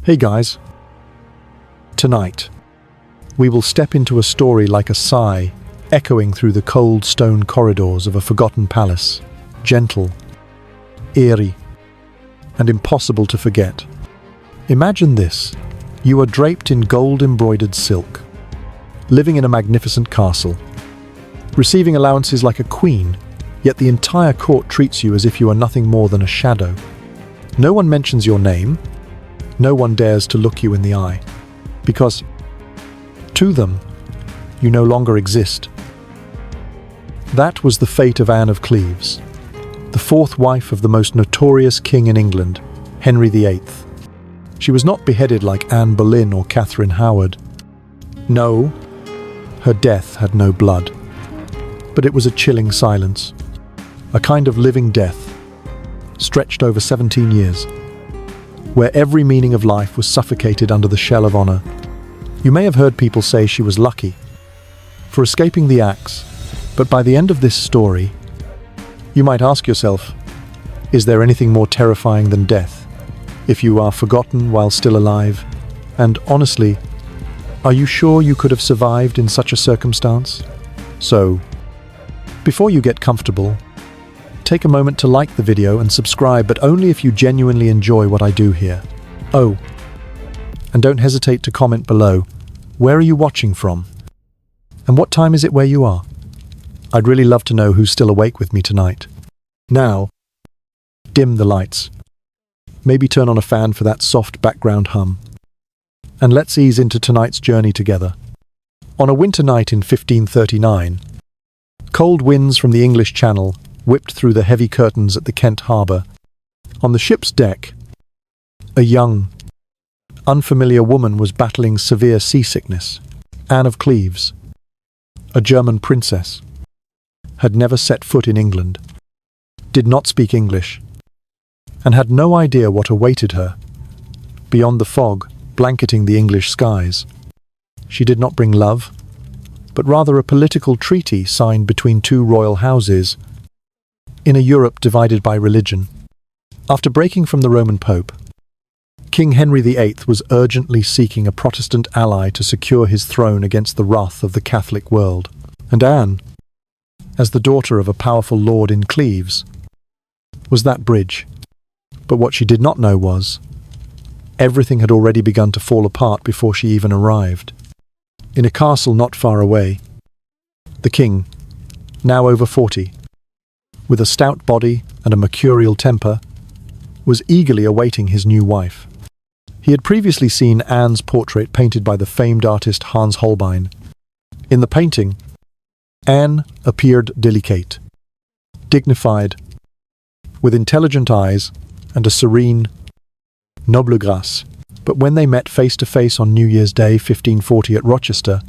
Hey guys. Tonight, we will step into a story like a sigh, echoing through the cold stone corridors of a forgotten palace, gentle, eerie, and impossible to forget. Imagine this. You are draped in gold-embroidered silk, living in a magnificent castle, receiving allowances like a queen, yet the entire court treats you as if you are nothing more than a shadow. No one mentions your name, no one dares to look you in the eye, because, to them, you no longer exist. That was the fate of Anne of Cleves, the fourth wife of the most notorious king in England, Henry VIII. She was not beheaded like Anne Boleyn or Catherine Howard. No, her death had no blood. But it was a chilling silence, a kind of living death, stretched over 17 years, where every meaning of life was suffocated under the shell of honor. You may have heard people say she was lucky for escaping the axe, but by the end of this story, you might ask yourself, is there anything more terrifying than death? If you are forgotten while still alive, and honestly, are you sure you could have survived in such a circumstance? So, before you get comfortable, take a moment to like the video and subscribe, but only if you genuinely enjoy what I do here. Oh, and don't hesitate to comment below, where are you watching from? And what time is it where you are? I'd really love to know who's still awake with me tonight. Now, dim the lights. Maybe turn on a fan for that soft background hum. And let's ease into tonight's journey together. On a winter night in 1539, cold winds from the English Channel whipped through the heavy curtains at the Kent harbour. On the ship's deck, a young, unfamiliar woman was battling severe seasickness. Anne of Cleves, a German princess, had never set foot in England, did not speak English, and had no idea what awaited her beyond the fog blanketing the English skies. She did not bring love, but rather a political treaty signed between two royal houses in a Europe divided by religion. After breaking from the Roman Pope, King Henry VIII was urgently seeking a Protestant ally to secure his throne against the wrath of the Catholic world. And Anne, as the daughter of a powerful lord in Cleves, was that bridge. But what she did not know was, everything had already begun to fall apart before she even arrived. In a castle not far away, the king, now over 40, with a stout body and a mercurial temper, was eagerly awaiting his new wife. He had previously seen Anne's portrait painted by the famed artist Hans Holbein. In the painting, Anne appeared delicate, dignified, with intelligent eyes and a serene, noble grace. But when they met face to face on New Year's Day 1540 at Rochester,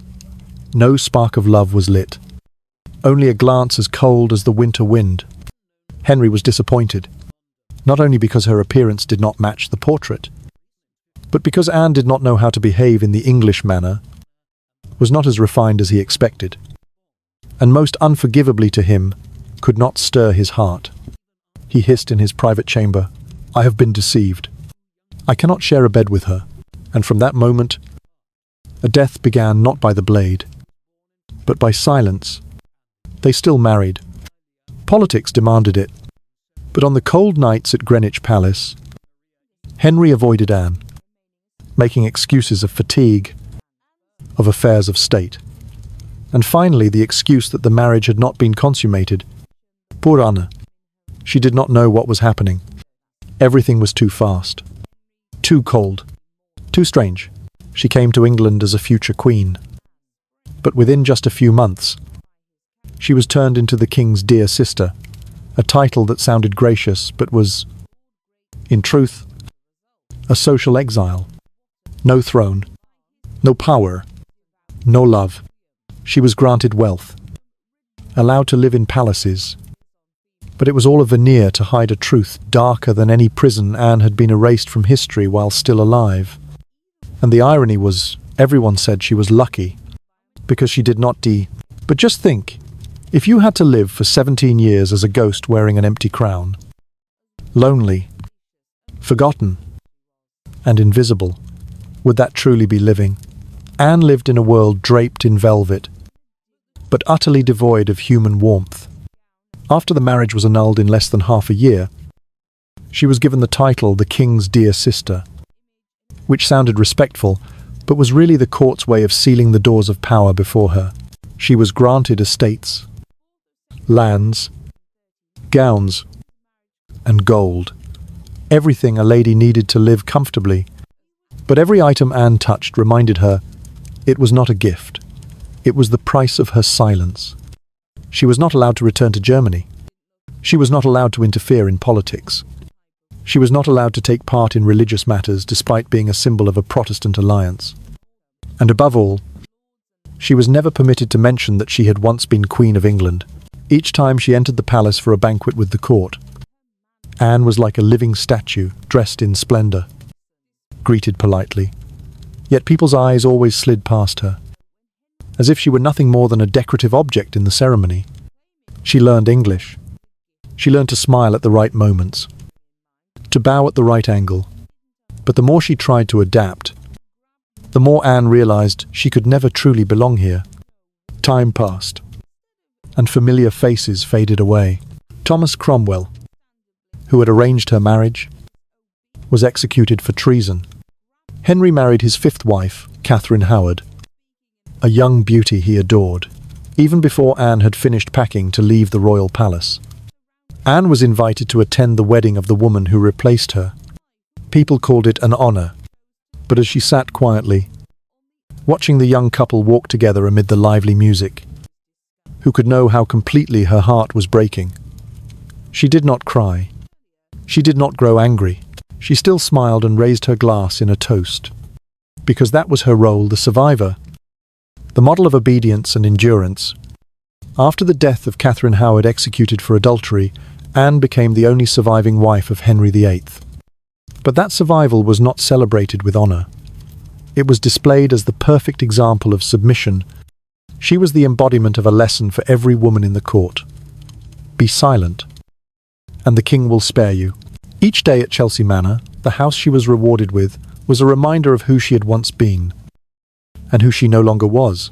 no spark of love was lit. Only a glance as cold as the winter wind. Henry was disappointed, not only because her appearance did not match the portrait, but because Anne did not know how to behave in the English manner, was not as refined as he expected, and most unforgivably to him, could not stir his heart. He hissed in his private chamber, "I have been deceived. I cannot share a bed with her." And from that moment, a death began not by the blade, but by silence. They still married. Politics demanded it. But on the cold nights at Greenwich Palace, Henry avoided Anne, making excuses of fatigue, of affairs of state, and finally the excuse that the marriage had not been consummated. Poor Anne. She did not know what was happening. Everything was too fast, too cold, too strange. She came to England as a future queen. But within just a few months, she was turned into the king's dear sister, a title that sounded gracious but was, in truth, a social exile. No throne, no power, no love. She was granted wealth, allowed to live in palaces, but it was all a veneer to hide a truth darker than any prison. Anne had been erased from history while still alive. And the irony was, everyone said she was lucky, because she did not But just think, if you had to live for 17 years as a ghost wearing an empty crown, lonely, forgotten, and invisible, Would that truly be living? Anne lived in a world draped in velvet, but utterly devoid of human warmth. After the marriage was annulled in less than half a year, she was given the title the King's dear sister, which sounded respectful, but was really the court's way of sealing the doors of power before her. She was granted estates, lands, gowns, and gold. Everything a lady needed to live comfortably. But every item Anne touched reminded her it was not a gift. It was the price of her silence. She was not allowed to return to Germany. She was not allowed to interfere in politics. She was not allowed to take part in religious matters despite being a symbol of a Protestant alliance. And above all, she was never permitted to mention that she had once been Queen of England. Each time she entered the palace for a banquet with the court, Anne was like a living statue, dressed in splendor, greeted politely. Yet people's eyes always slid past her, as if she were nothing more than a decorative object in the ceremony. She learned English. She learned to smile at the right moments, to bow at the right angle. But the more she tried to adapt, the more Anne realized she could never truly belong here. Time passed, and familiar faces faded away. Thomas Cromwell, who had arranged her marriage, was executed for treason. Henry married his fifth wife, Catherine Howard, a young beauty he adored, even before Anne had finished packing to leave the royal palace. Anne was invited to attend the wedding of the woman who replaced her. People called it an honor, but as she sat quietly, watching the young couple walk together amid the lively music, who could know how completely her heart was breaking? She did not cry. She did not grow angry. She still smiled and raised her glass in a toast, because that was her role, the survivor, the model of obedience and endurance. After the death of Catherine Howard, executed for adultery, Anne became the only surviving wife of Henry VIII. But that survival was not celebrated with honor. It was displayed as the perfect example of submission. She was the embodiment of a lesson for every woman in the court. Be silent, and the king will spare you. Each day at Chelsea Manor, the house she was rewarded with, was a reminder of who she had once been, and who she no longer was.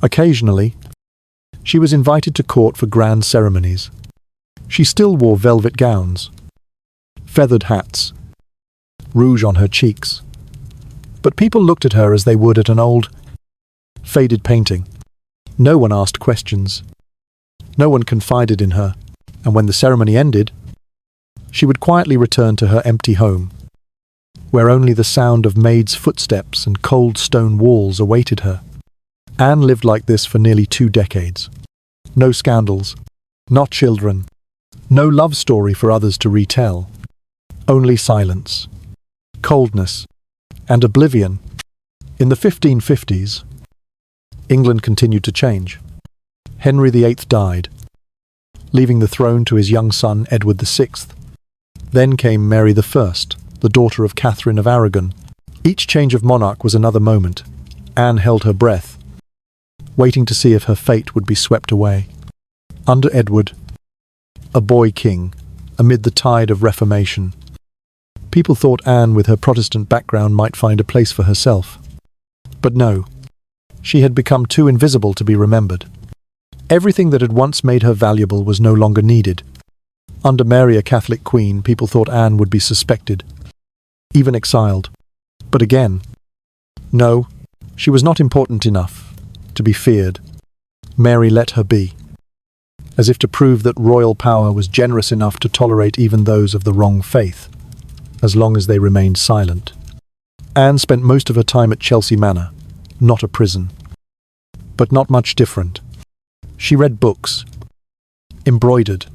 Occasionally, she was invited to court for grand ceremonies. She still wore velvet gowns, feathered hats, rouge on her cheeks. But people looked at her as they would at an old, faded painting. No one asked questions. No one confided in her, and when the ceremony ended, she would quietly return to her empty home, where only the sound of maids' footsteps and cold stone walls awaited her. Anne lived like this for nearly 2 decades. No scandals, not children, no love story for others to retell. Only silence, coldness, and oblivion. In the 1550s, England continued to change. Henry VIII died, leaving the throne to his young son Edward VI. Then came Mary I, the daughter of Catherine of Aragon. Each change of monarch was another moment. Anne held her breath, waiting to see if her fate would be swept away. Under Edward, a boy king, amid the tide of Reformation, people thought Anne, with her Protestant background, might find a place for herself. But no, she had become too invisible to be remembered. Everything that had once made her valuable was no longer needed. Under Mary, a Catholic queen, people thought Anne would be suspected, even exiled. But again, no, she was not important enough to be feared. Mary let her be, as if to prove that royal power was generous enough to tolerate even those of the wrong faith, as long as they remained silent. Anne spent most of her time at Chelsea Manor, not a prison, but not much different. She read books, embroidered,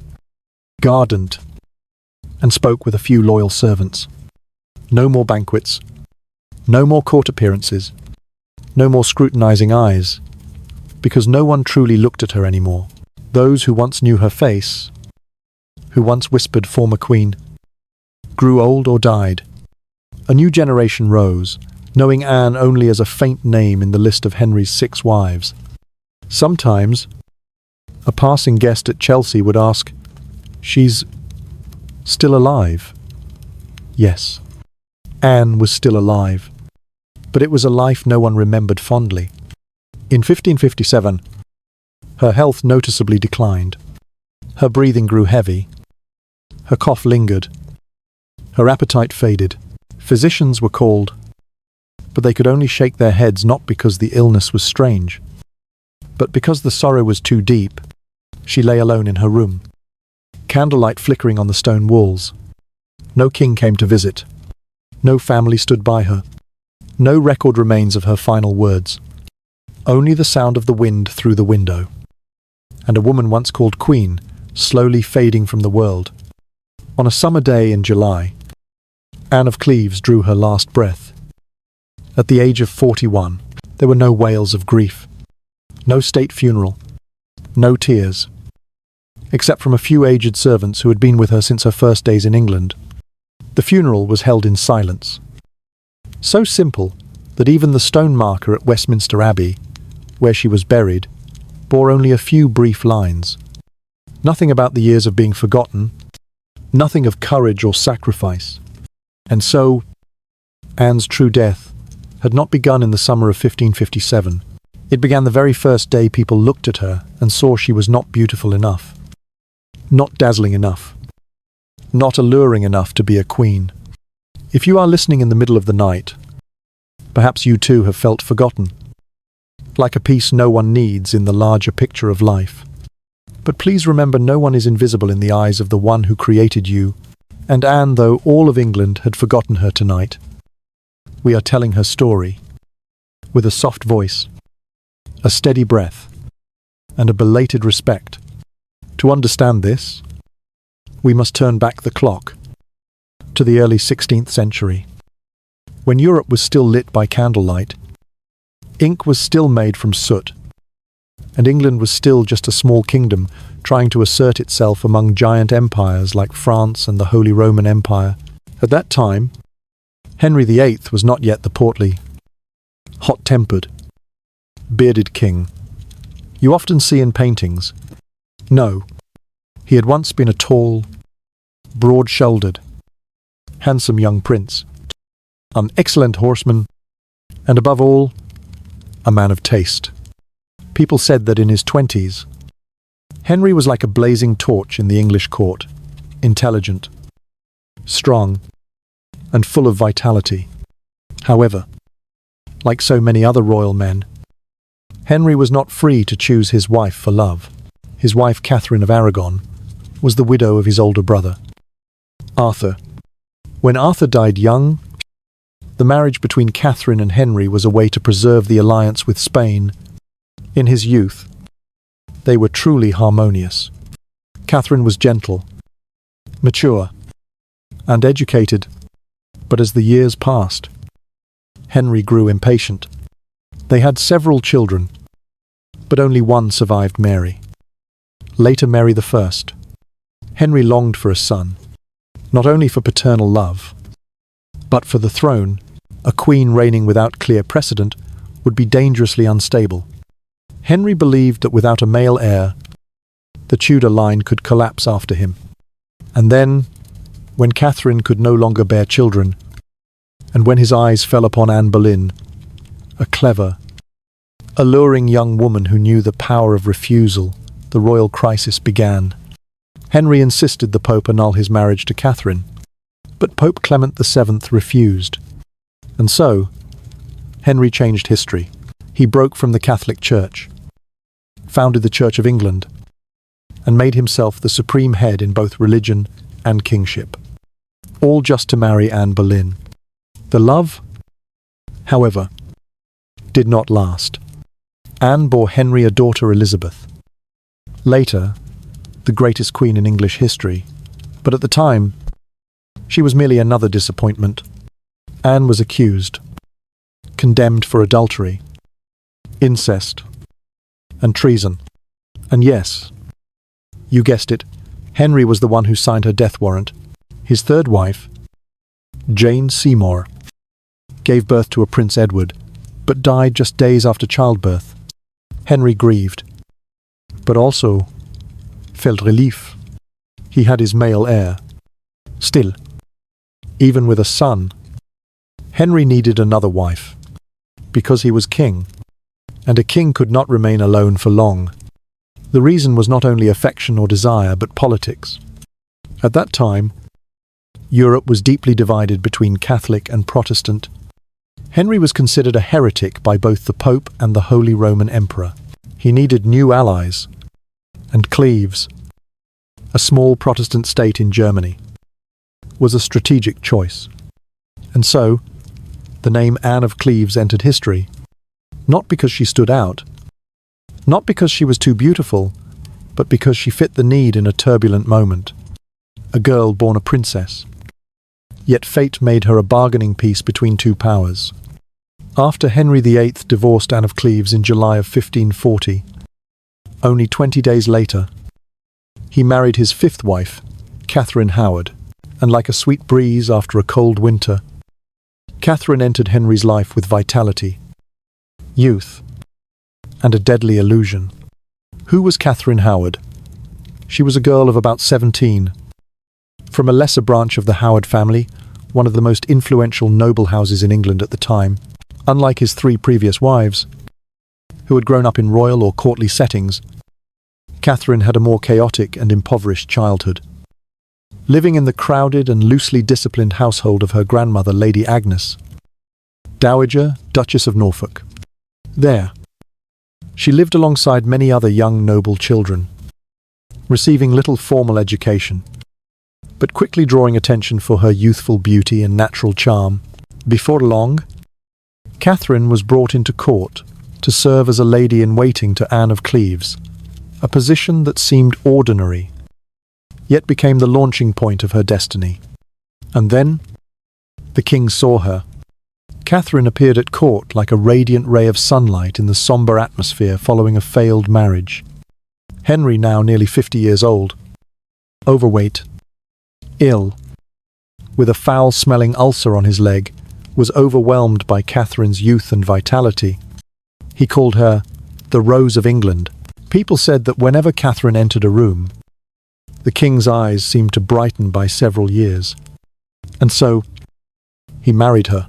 gardened, and spoke with a few loyal servants. No more banquets, no more court appearances, no more scrutinizing eyes, because no one truly looked at her anymore. Those who once knew her face, who once whispered former queen, grew old or died. A new generation rose, knowing Anne only as a faint name in the list of Henry's 6 wives. Sometimes, a passing guest at Chelsea would ask, "She's still alive?" Yes, Anne was still alive, but it was a life no one remembered fondly. In 1557, her health noticeably declined. Her breathing grew heavy. Her cough lingered. Her appetite faded. Physicians were called, but they could only shake their heads not because the illness was strange, but because the sorrow was too deep. She lay alone in her room, candlelight flickering on the stone walls. No king came to visit. No family stood by her. No record remains of her final words. Only the sound of the wind through the window. And a woman once called Queen, slowly fading from the world. On a summer day in July, Anne of Cleves drew her last breath. At the age of 41, there were no wails of grief, no state funeral, no tears, except from a few aged servants who had been with her since her first days in England. The funeral was held in silence. So simple that even the stone marker at Westminster Abbey, where she was buried, bore only a few brief lines. Nothing about the years of being forgotten, nothing of courage or sacrifice. And so, Anne's true death had not begun in the summer of 1557. It began the very first day people looked at her and saw she was not beautiful enough, not dazzling enough, not alluring enough to be a queen. If you are listening in the middle of the night, perhaps you too have felt forgotten, like a piece no one needs in the larger picture of life. But please remember, no one is invisible in the eyes of the one who created you. And Anne, though all of England had forgotten her tonight, we are telling her story with a soft voice, a steady breath, and a belated respect. To understand this, we must turn back the clock to the early 16th century, when Europe was still lit by candlelight, ink was still made from soot, and England was still just a small kingdom trying to assert itself among giant empires like France and the Holy Roman Empire. At that time, Henry VIII was not yet the portly, hot-tempered, bearded king you often see in paintings. No, he had once been a tall, broad-shouldered, handsome young prince, an excellent horseman, and above all, a man of taste. People said that in his 20s, Henry was like a blazing torch in the English court, intelligent, strong, and full of vitality. However, like so many other royal men, Henry was not free to choose his wife for love. His wife, Catherine of Aragon, was the widow of his older brother, Arthur. When Arthur died young, the marriage between Catherine and Henry was a way to preserve the alliance with Spain. In his youth, they were truly harmonious. Catherine was gentle, mature, and educated, but as the years passed, Henry grew impatient. They had several children, but only one survived Mary. Later Mary I. Henry longed for a son, not only for paternal love, but for the throne. A queen reigning without clear precedent would be dangerously unstable. Henry believed that without a male heir, the Tudor line could collapse after him. And then, when Catherine could no longer bear children, and when his eyes fell upon Anne Boleyn, a clever, alluring young woman who knew the power of refusal, the royal crisis began. Henry insisted the Pope annul his marriage to Catherine, but Pope Clement VII refused. And so, Henry changed history. He broke from the Catholic Church, founded the Church of England, and made himself the supreme head in both religion and kingship, all just to marry Anne Boleyn. The love, however, did not last. Anne bore Henry a daughter, Elizabeth, later the greatest queen in English history, but at the time, she was merely another disappointment. Anne was accused, condemned for adultery, incest, and treason. And yes, you guessed it, Henry was the one who signed her death warrant. His third wife, Jane Seymour, gave birth to a Prince Edward, but died just days after childbirth. Henry grieved, but also felt relief. He had his male heir. Still, even with a son, Henry needed another wife. Because he was king, and a king could not remain alone for long. The reason was not only affection or desire, but politics. At that time, Europe was deeply divided between Catholic and Protestant. Henry was considered a heretic by both the Pope and the Holy Roman Emperor. He needed new allies, and Cleves, a small Protestant state in Germany, was a strategic choice. And so, the name Anne of Cleves entered history, not because she stood out, not because she was too beautiful, but because she fit the need in a turbulent moment. A girl born a princess. Yet fate made her a bargaining piece between two powers. After Henry VIII divorced Anne of Cleves in July of 1540, only 20 days later, he married his fifth wife, Catherine Howard, and like a sweet breeze after a cold winter, Catherine entered Henry's life with vitality, youth, and a deadly illusion. Who was Catherine Howard? She was a girl of about 17, from a lesser branch of the Howard family, one of the most influential noble houses in England at the time. Unlike his three previous wives, who had grown up in royal or courtly settings, Catherine had a more chaotic and impoverished childhood. Living in the crowded and loosely disciplined household of her grandmother, Lady Agnes, Dowager, Duchess of Norfolk. There, she lived alongside many other young noble children, receiving little formal education, but quickly drawing attention for her youthful beauty and natural charm. Before long, Catherine was brought into court to serve as a lady-in-waiting to Anne of Cleves, a position that seemed ordinary, yet became the launching point of her destiny. And then, the king saw her. Catherine appeared at court like a radiant ray of sunlight in the sombre atmosphere following a failed marriage. Henry, now nearly 50 years old, overweight, ill, with a foul-smelling ulcer on his leg, was overwhelmed by Catherine's youth and vitality. He called her the Rose of England. People said that whenever Catherine entered a room, the king's eyes seemed to brighten by several years. And so, he married her,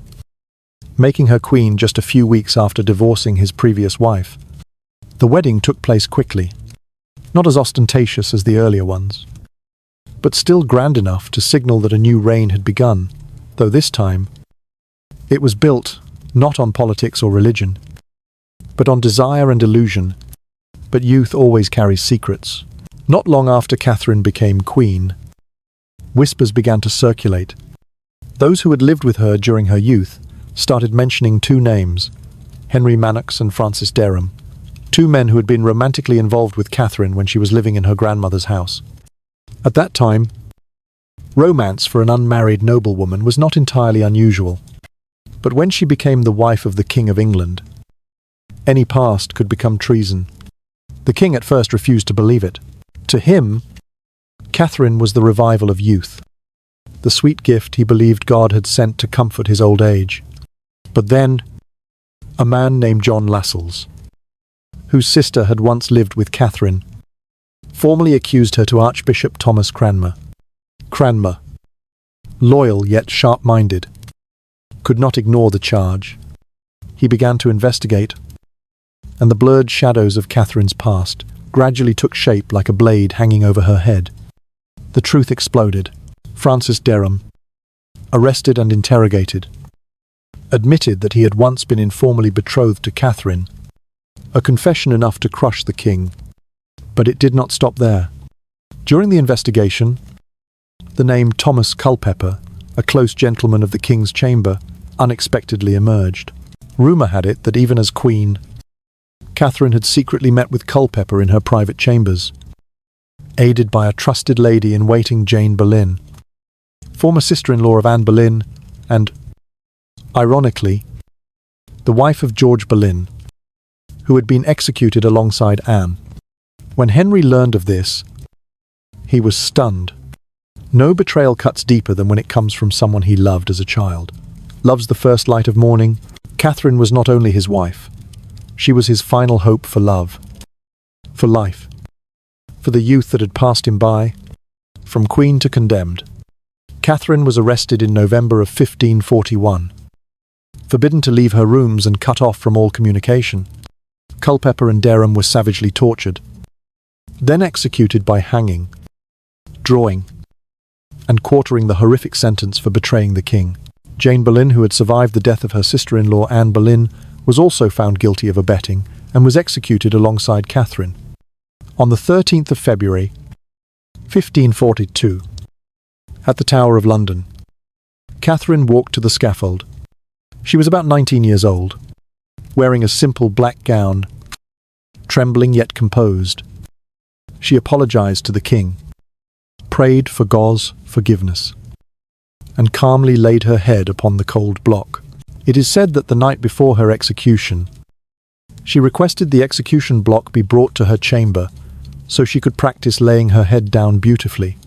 making her queen just a few weeks after divorcing his previous wife. The wedding took place quickly, not as ostentatious as the earlier ones, but still grand enough to signal that a new reign had begun, though this time, it was built not on politics or religion, but on desire and illusion. But youth always carries secrets. Not long after Catherine became queen, whispers began to circulate. Those who had lived with her during her youth started mentioning two names, Henry Manox and Francis Derham, two men who had been romantically involved with Catherine when she was living in her grandmother's house. At that time, romance for an unmarried noblewoman was not entirely unusual. But when she became the wife of the King of England, any past could become treason. The king at first refused to believe it. To him, Catherine was the revival of youth, the sweet gift he believed God had sent to comfort his old age. But then, a man named John Lascelles, whose sister had once lived with Catherine, formally accused her to Archbishop Thomas Cranmer. Cranmer, loyal yet sharp-minded, could not ignore the charge. He began to investigate, and the blurred shadows of Catherine's past gradually took shape like a blade hanging over her head. The truth exploded. Francis Derham, arrested and interrogated, admitted that he had once been informally betrothed to Catherine, a confession enough to crush the king. But it did not stop there. During the investigation, the name Thomas Culpeper, a close gentleman of the king's chamber, unexpectedly emerged. Rumour had it that even as queen, Catherine had secretly met with Culpeper in her private chambers, aided by a trusted lady-in-waiting Jane Boleyn, former sister-in-law of Anne Boleyn and, ironically, the wife of George Boleyn, who had been executed alongside Anne. When Henry learned of this, he was stunned. No betrayal cuts deeper than when it comes from someone he loved as a child. Love's the first light of morning. Catherine was not only his wife, she was his final hope for love, for life, for the youth that had passed him by, from queen to condemned. Catherine was arrested in November of 1541. forbidden to leave her rooms and cut off from all communication. Culpeper and Derham were savagely tortured, then executed by hanging, drawing, and quartering the horrific sentence for betraying the king. Jane Boleyn, who had survived the death of her sister-in-law Anne Boleyn, was also found guilty of abetting and was executed alongside Catherine. On the 13th of February, 1542, at the Tower of London, Catherine walked to the scaffold. She was about 19 years old, wearing a simple black gown, trembling yet composed. She apologized to the king, prayed for God's forgiveness, and calmly laid her head upon the cold block. It is said that the night before her execution, she requested the execution block be brought to her chamber so she could practice laying her head down beautifully.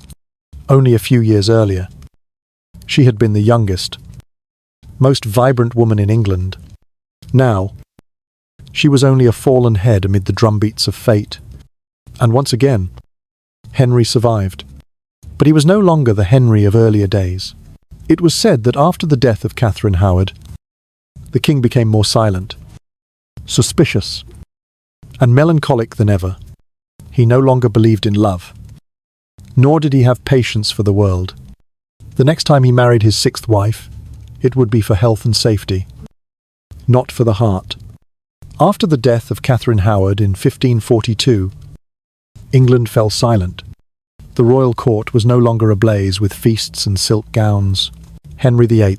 Only a few years earlier, she had been the youngest, most vibrant woman in England. Now, she was only a fallen head amid the drumbeats of fate. And once again, Henry survived. But he was no longer the Henry of earlier days. It was said that after the death of Catherine Howard, the king became more silent, suspicious, and melancholic than ever. He no longer believed in love, nor did he have patience for the world. The next time he married his sixth wife, it would be for health and safety, not for the heart. After the death of Catherine Howard in 1542, England fell silent. The royal court was no longer ablaze with feasts and silk gowns. Henry VIII,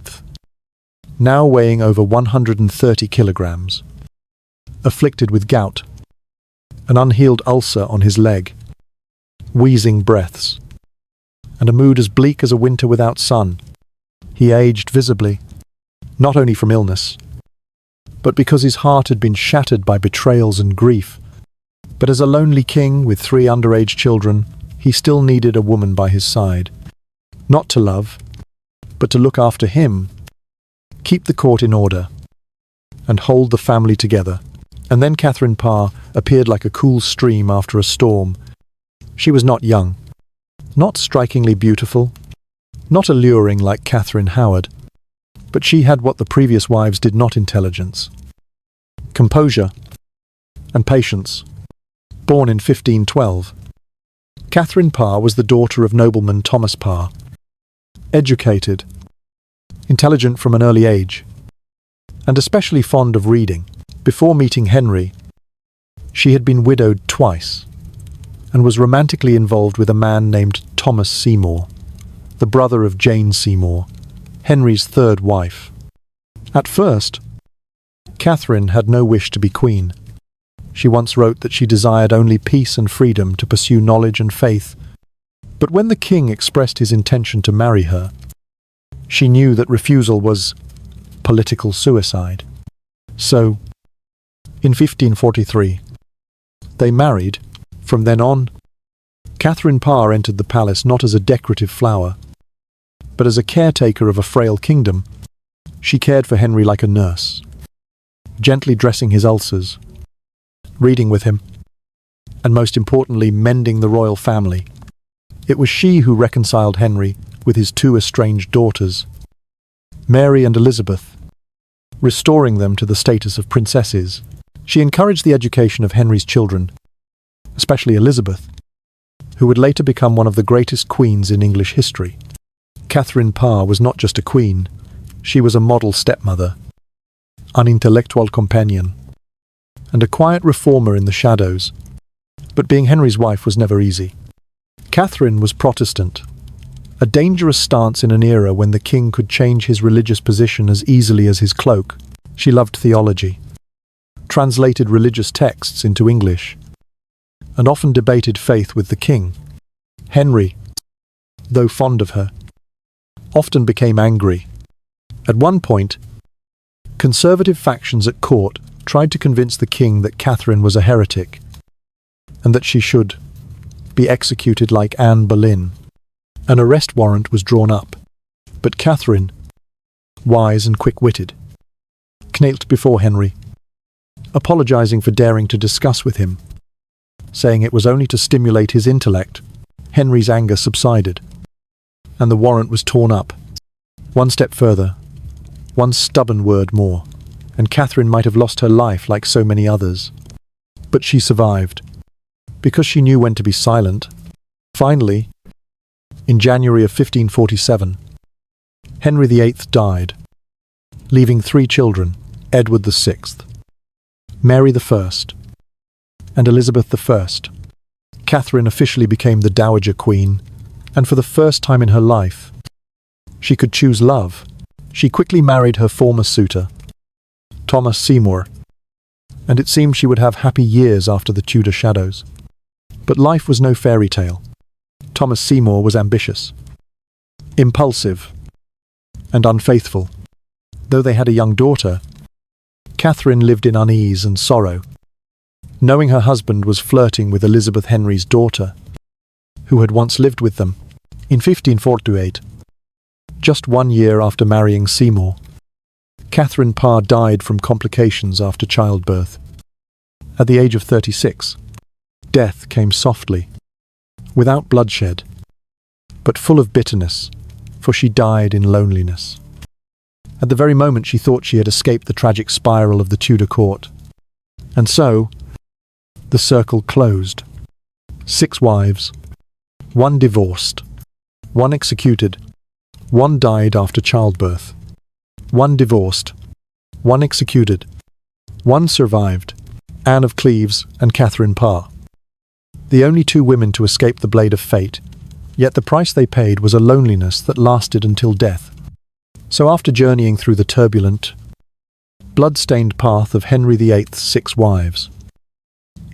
now weighing over 130 kilograms, afflicted with gout, an unhealed ulcer on his leg, wheezing breaths, and a mood as bleak as a winter without sun. He aged visibly, not only from illness, but because his heart had been shattered by betrayals and grief. But as a lonely king with 3 underage children, he still needed a woman by his side, not to love, but to look after him, keep the court in order, and hold the family together. And then Catherine Parr appeared like a cool stream after a storm. She was not young, not strikingly beautiful, not alluring like Catherine Howard, but she had what the previous wives did not: intelligence, composure, and patience. Born in 1512, Catherine Parr was the daughter of nobleman Thomas Parr. Educated, intelligent from an early age, and especially fond of reading. Before meeting Henry, she had been widowed twice, and was romantically involved with a man named Thomas Seymour, the brother of Jane Seymour, Henry's third wife. At first, Catherine had no wish to be queen. She once wrote that she desired only peace and freedom to pursue knowledge and faith. But when the king expressed his intention to marry her, she knew that refusal was political suicide. So, in 1543, they married. From then on, Catherine Parr entered the palace not as a decorative flower, but as a caretaker of a frail kingdom. She cared for Henry like a nurse, gently dressing his ulcers, reading with him, and most importantly, mending the royal family. It was she who reconciled Henry with his 2 estranged daughters, Mary and Elizabeth, restoring them to the status of princesses. She encouraged the education of Henry's children, especially Elizabeth, who would later become one of the greatest queens in English history. Catherine Parr was not just a queen, she was a model stepmother, an intellectual companion, and a quiet reformer in the shadows. But being Henry's wife was never easy. Catherine was Protestant, a dangerous stance in an era when the king could change his religious position as easily as his cloak. She loved theology, translated religious texts into English, and often debated faith with the king. Henry, though fond of her, often became angry. At one point, conservative factions at court tried to convince the king that Catherine was a heretic, and that she should be executed like Anne Boleyn. An arrest warrant was drawn up, but Catherine, wise and quick-witted, knelt before Henry, apologizing for daring to discuss with him, saying it was only to stimulate his intellect. Henry's anger subsided, and the warrant was torn up. One step further, One stubborn word more, and Catherine might have lost her life like so many others. But she survived, because she knew when to be silent. Finally, in January of 1547, Henry VIII died, leaving 3 children, Edward VI, Mary I, and Elizabeth I. Catherine officially became the Dowager Queen, and for the first time in her life, she could choose love. She quickly married her former suitor, Thomas Seymour, and it seemed she would have happy years after the Tudor shadows. But life was no fairy tale. Thomas Seymour was ambitious, impulsive, and unfaithful. Though they had a young daughter, Catherine lived in unease and sorrow, knowing her husband was flirting with Elizabeth Henry's daughter, who had once lived with them. In 1548, just 1 year after marrying Seymour, Catherine Parr died from complications after childbirth. At the age of 36, death came softly, without bloodshed, but full of bitterness, for she died in loneliness. At the very moment she thought she had escaped the tragic spiral of the Tudor court. And so, the circle closed. 6 wives, 1 divorced, 1 executed, 1 died after childbirth. 1 divorced, 1 executed, 1 survived, Anne of Cleves and Catherine Parr. The only 2 women to escape the blade of fate, yet the price they paid was a loneliness that lasted until death. So after journeying through the turbulent, blood-stained path of Henry VIII's 6 wives,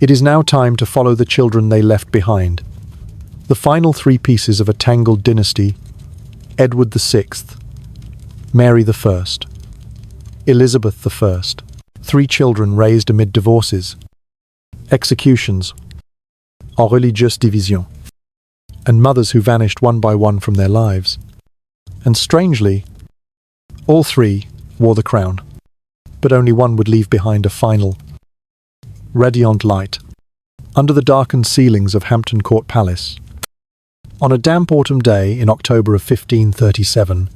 it is now time to follow the children they left behind. The final 3 pieces of a tangled dynasty: Edward VI, Mary I, Elizabeth I, 3 children raised amid divorces, executions, en religieuse division, and mothers who vanished one by one from their lives. And strangely, all 3 wore the crown, but only one would leave behind a final, radiant light, under the darkened ceilings of Hampton Court Palace. On a damp autumn day in October of 1537,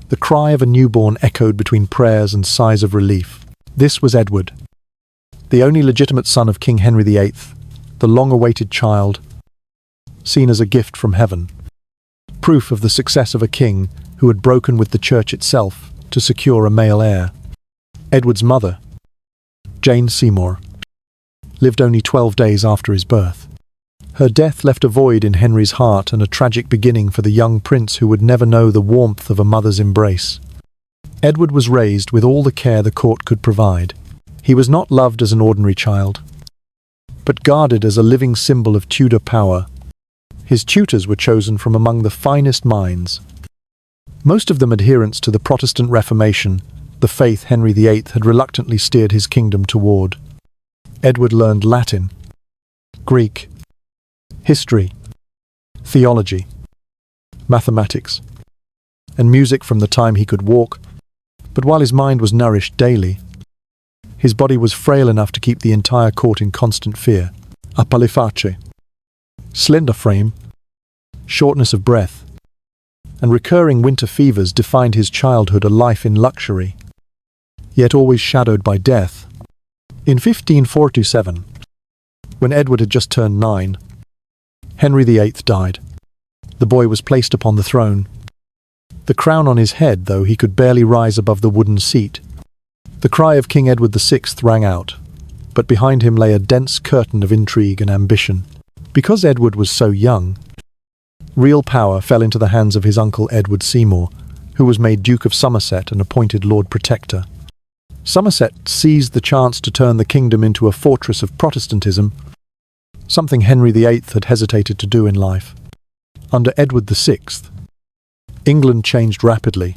the cry of a newborn echoed between prayers and sighs of relief. This was Edward, the only legitimate son of King Henry VIII, the long-awaited child, seen as a gift from heaven, proof of the success of a king who had broken with the church itself to secure a male heir. Edward's mother, Jane Seymour, lived only 12 days after his birth. Her death left a void in Henry's heart and a tragic beginning for the young prince who would never know the warmth of a mother's embrace. Edward was raised with all the care the court could provide. He was not loved as an ordinary child, but guarded as a living symbol of Tudor power. His tutors were chosen from among the finest minds, most of them adherents to the Protestant Reformation, the faith Henry VIII had reluctantly steered his kingdom toward. Edward learned Latin, Greek, history, theology, mathematics, and music from the time he could walk, but while his mind was nourished daily, his body was frail enough to keep the entire court in constant fear. A paliface, slender frame, shortness of breath, and recurring winter fevers defined his childhood, a life in luxury, yet always shadowed by death. In 1547, when Edward had just turned 9, Henry VIII died. The boy was placed upon the throne. The crown on his head, though he could barely rise above the wooden seat. The cry of King Edward VI rang out, but behind him lay a dense curtain of intrigue and ambition. Because Edward was so young, real power fell into the hands of his uncle Edward Seymour, who was made Duke of Somerset and appointed Lord Protector. Somerset seized the chance to turn the kingdom into a fortress of Protestantism, something Henry VIII had hesitated to do in life. Under Edward VI, England changed rapidly.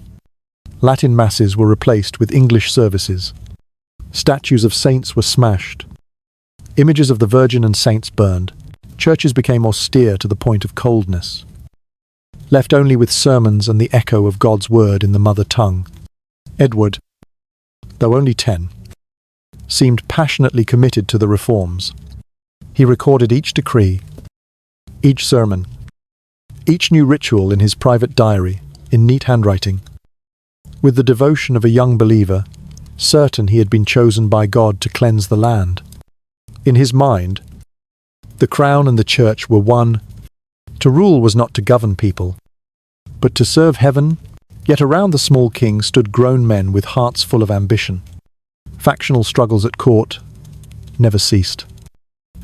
Latin masses were replaced with English services. Statues of saints were smashed. Images of the Virgin and saints burned. Churches became austere to the point of coldness, left only with sermons and the echo of God's word in the mother tongue. Edward, though only 10, seemed passionately committed to the reforms. He recorded each decree, each sermon, each new ritual in his private diary, in neat handwriting. with the devotion of a young believer, certain he had been chosen by God to cleanse the land. In his mind, the crown and the church were one. To rule was not to govern people, but to serve heaven. Yet around the small king stood grown men with hearts full of ambition. Factional struggles at court never ceased.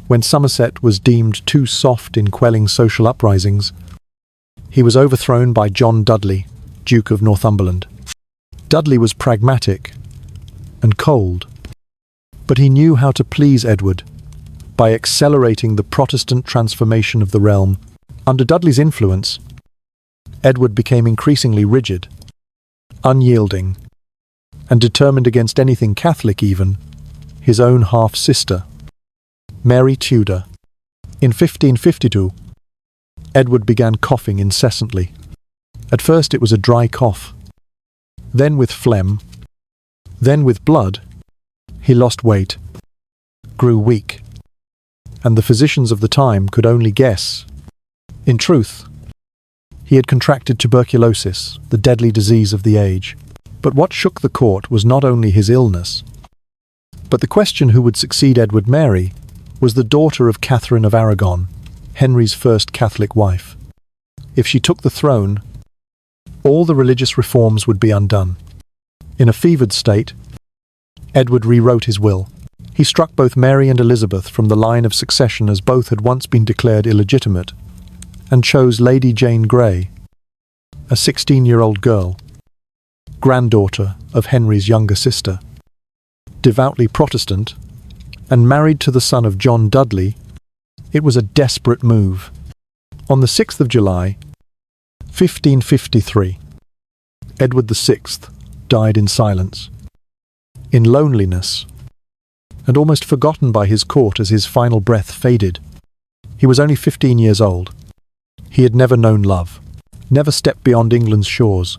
When Somerset was deemed too soft in quelling social uprisings, he was overthrown by John Dudley, Duke of Northumberland. Dudley was pragmatic and cold, but he knew how to please Edward by accelerating the Protestant transformation of the realm. Under Dudley's influence, Edward became increasingly rigid, unyielding, and determined against anything Catholic, even his own half-sister, Mary Tudor. In 1552, Edward began coughing incessantly. At first it was a dry cough, then with phlegm, then with blood. He lost weight, grew weak, and the physicians of the time could only guess. In truth, he had contracted tuberculosis, the deadly disease of the age. But what shook the court was not only his illness, but the question who would succeed Edward. Mary was the daughter of Catherine of Aragon, Henry's first Catholic wife. If she took the throne, all the religious reforms would be undone. In a fevered state, Edward rewrote his will. He struck both Mary and Elizabeth from the line of succession, as both had once been declared illegitimate, and chose Lady Jane Grey, a 16-year-old girl, granddaughter of Henry's younger sister. Devoutly Protestant, and married to the son of John Dudley, it was a desperate move. On the 6th of July, 1553, Edward VI died in silence, in loneliness, and almost forgotten by his court as his final breath faded. He was only 15 years old. He had never known love, never stepped beyond England's shores.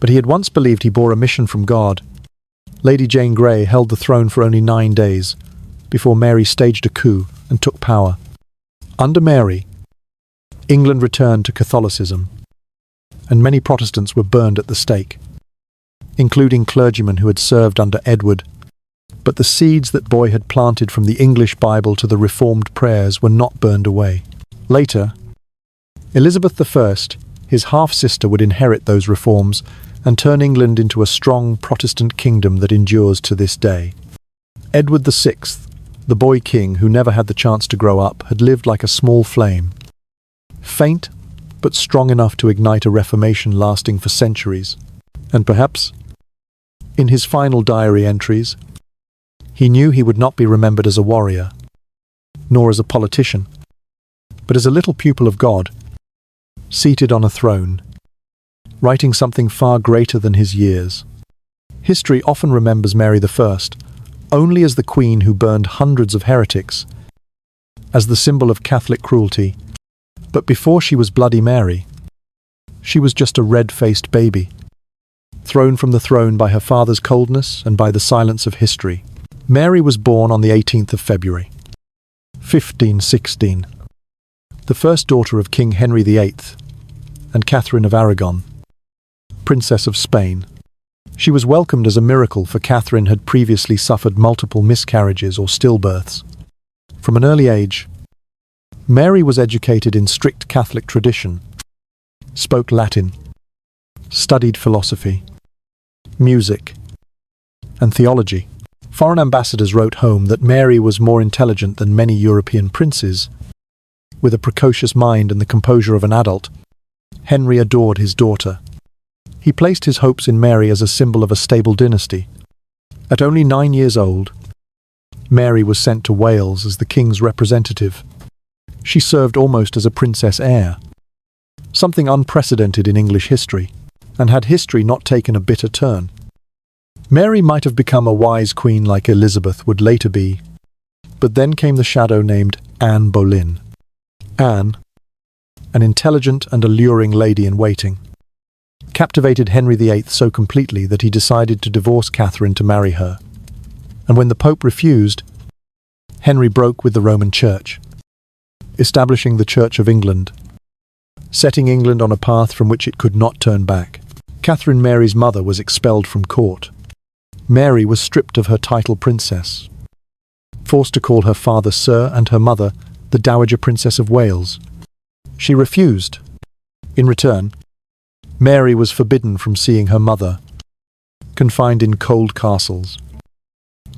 But he had once believed he bore a mission from God. Lady Jane Grey held the throne for only 9 days, before Mary staged a coup and took power. Under Mary, England returned to Catholicism, and many Protestants were burned at the stake, including clergymen who had served under Edward. But the seeds that boy had planted, from the English Bible to the Reformed prayers, were not burned away. Later, Elizabeth I, his half-sister, would inherit those reforms and turn England into a strong Protestant kingdom that endures to this day. Edward VI, the boy king who never had the chance to grow up, had lived like a small flame, faint but strong enough to ignite a reformation lasting for centuries. And perhaps, in his final diary entries, he knew he would not be remembered as a warrior, nor as a politician, but as a little pupil of God, seated on a throne, writing something far greater than his years. History often remembers Mary I only as the queen who burned hundreds of heretics, as the symbol of Catholic cruelty. But before she was Bloody Mary, she was just a red-faced baby, thrown from the throne by her father's coldness and by the silence of history. Mary was born on the 18th of February, 1516, the first daughter of King Henry VIII and Catherine of Aragon, Princess of Spain. She was welcomed as a miracle, for Catherine had previously suffered multiple miscarriages or stillbirths. From an early age, Mary was educated in strict Catholic tradition, spoke Latin, studied philosophy, music, and theology. Foreign ambassadors wrote home that Mary was more intelligent than many European princes. With a precocious mind and the composure of an adult, Henry adored his daughter. He placed his hopes in Mary as a symbol of a stable dynasty. At only 9 years old, Mary was sent to Wales as the king's representative. She served almost as a princess heir, something unprecedented in English history, and had history not taken a bitter turn, Mary might have become a wise queen like Elizabeth would later be, but then came the shadow named Anne Boleyn. Anne, an intelligent and alluring lady-in-waiting, captivated Henry VIII so completely that he decided to divorce Catherine to marry her. And when the Pope refused, Henry broke with the Roman Church, establishing the Church of England, setting England on a path from which it could not turn back. Catherine Mary's mother was expelled from court. Mary was stripped of her title princess, forced to call her father Sir and her mother the Dowager Princess of Wales. She refused. In return, Mary was forbidden from seeing her mother, confined in cold castles,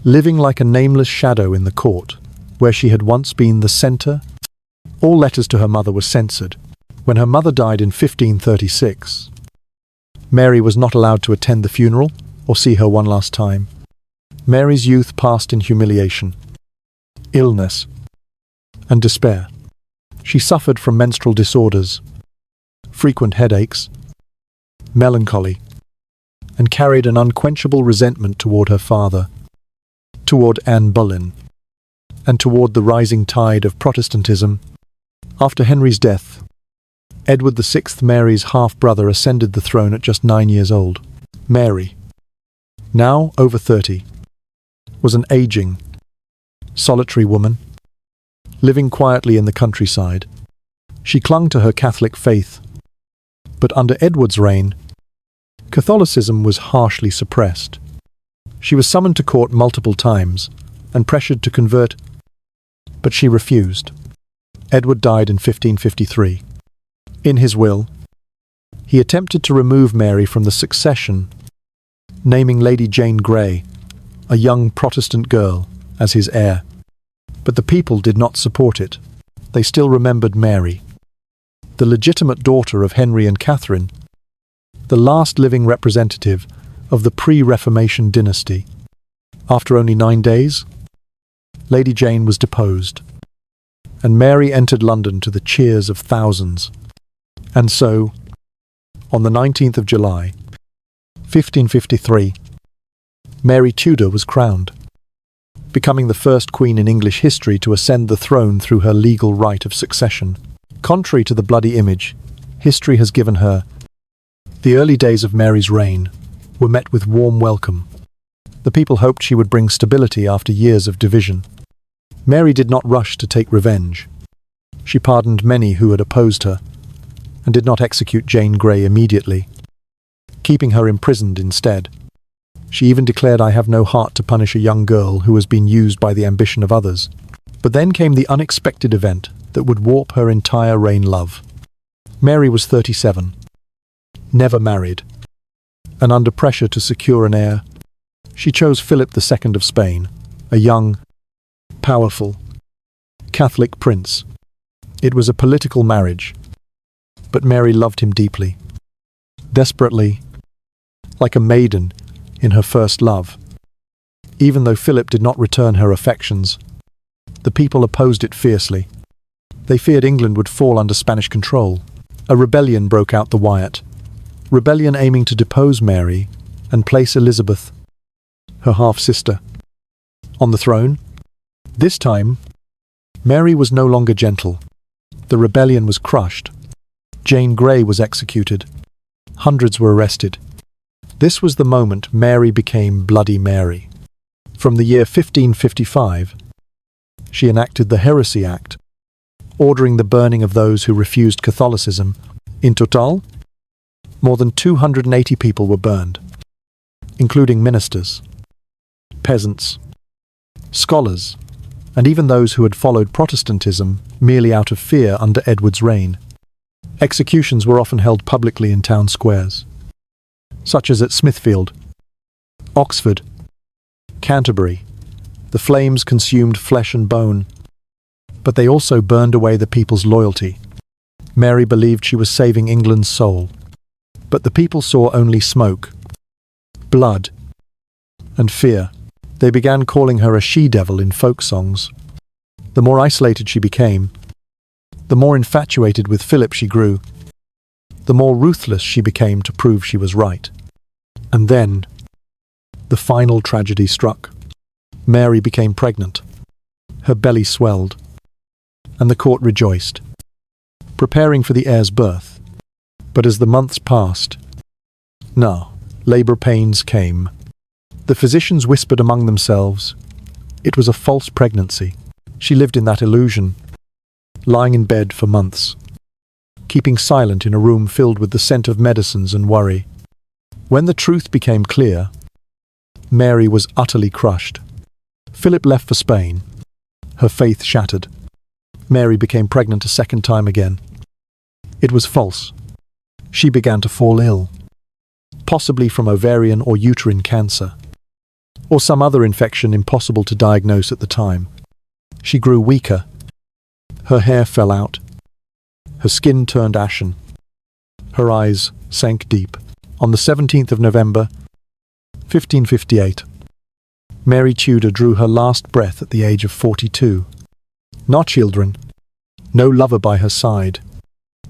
living like a nameless shadow in the court, where she had once been the centre. All letters to her mother were censored. When her mother died in 1536, Mary was not allowed to attend the funeral or see her one last time. Mary's youth passed in humiliation, illness, and despair. She suffered from menstrual disorders, frequent headaches, melancholy, and carried an unquenchable resentment toward her father, toward Anne Boleyn, and toward the rising tide of Protestantism. After Henry's death, Edward VI, Mary's half-brother, ascended the throne at just 9 years old. Mary, now over 30, was an aging, solitary woman, living quietly in the countryside. She clung to her Catholic faith, but under Edward's reign, Catholicism was harshly suppressed. She was summoned to court multiple times and pressured to convert, but she refused. Edward died in 1553. In his will, he attempted to remove Mary from the succession, naming Lady Jane Grey, a young Protestant girl, as his heir. But the people did not support it. They still remembered Mary, the legitimate daughter of Henry and Catherine, the last living representative of the pre-Reformation dynasty. After only 9 days, Lady Jane was deposed, and Mary entered London to the cheers of thousands. And so, on the 19th of July, 1553, Mary Tudor was crowned, becoming the first queen in English history to ascend the throne through her legal right of succession. Contrary to the bloody image history has given her, the early days of Mary's reign were met with warm welcome. The people hoped she would bring stability after years of division. Mary did not rush to take revenge. She pardoned many who had opposed her, and did not execute Jane Grey immediately, keeping her imprisoned instead. She even declared, "I have no heart to punish a young girl who has been used by the ambition of others." But then came the unexpected event that would warp her entire reign. Love. Mary was 37, never married, and under pressure to secure an heir, she chose Philip II of Spain, a young, powerful, Catholic prince. It was a political marriage, but Mary loved him deeply, desperately, like a maiden in her first love. Even though Philip did not return her affections, the people opposed it fiercely. They feared England would fall under Spanish control. A rebellion broke out, the Wyatt rebellion, aiming to depose Mary and place Elizabeth, her half-sister, on the throne. This time, Mary was no longer gentle. The rebellion was crushed. Jane Grey was executed. Hundreds were arrested. This was the moment Mary became Bloody Mary. From the year 1555, she enacted the Heresy Act, ordering the burning of those who refused Catholicism. In total, more than 280 people were burned, including ministers, peasants, scholars, and even those who had followed Protestantism merely out of fear under Edward's reign. Executions were often held publicly in town squares, such as at Smithfield, Oxford, Canterbury. The flames consumed flesh and bone, but they also burned away the people's loyalty. Mary believed she was saving England's soul, but the people saw only smoke, blood, and fear. They began calling her a she-devil in folk songs. The more isolated she became, the more infatuated with Philip she grew, the more ruthless she became to prove she was right. And then, the final tragedy struck. Mary became pregnant. Her belly swelled, and the court rejoiced, preparing for the heir's birth. But as the months passed, labor pains came. The physicians whispered among themselves. It was a false pregnancy. She lived in that illusion, lying in bed for months, keeping silent in a room filled with the scent of medicines and worry. When the truth became clear, Mary was utterly crushed. Philip left for Spain. Her faith shattered. Mary became pregnant a second time again. It was false. She began to fall ill, possibly from ovarian or uterine cancer, or some other infection impossible to diagnose at the time. She grew weaker. Her hair fell out. Her skin turned ashen. Her eyes sank deep. On the 17th of November, 1558, Mary Tudor drew her last breath at the age of 42. No children, no lover by her side,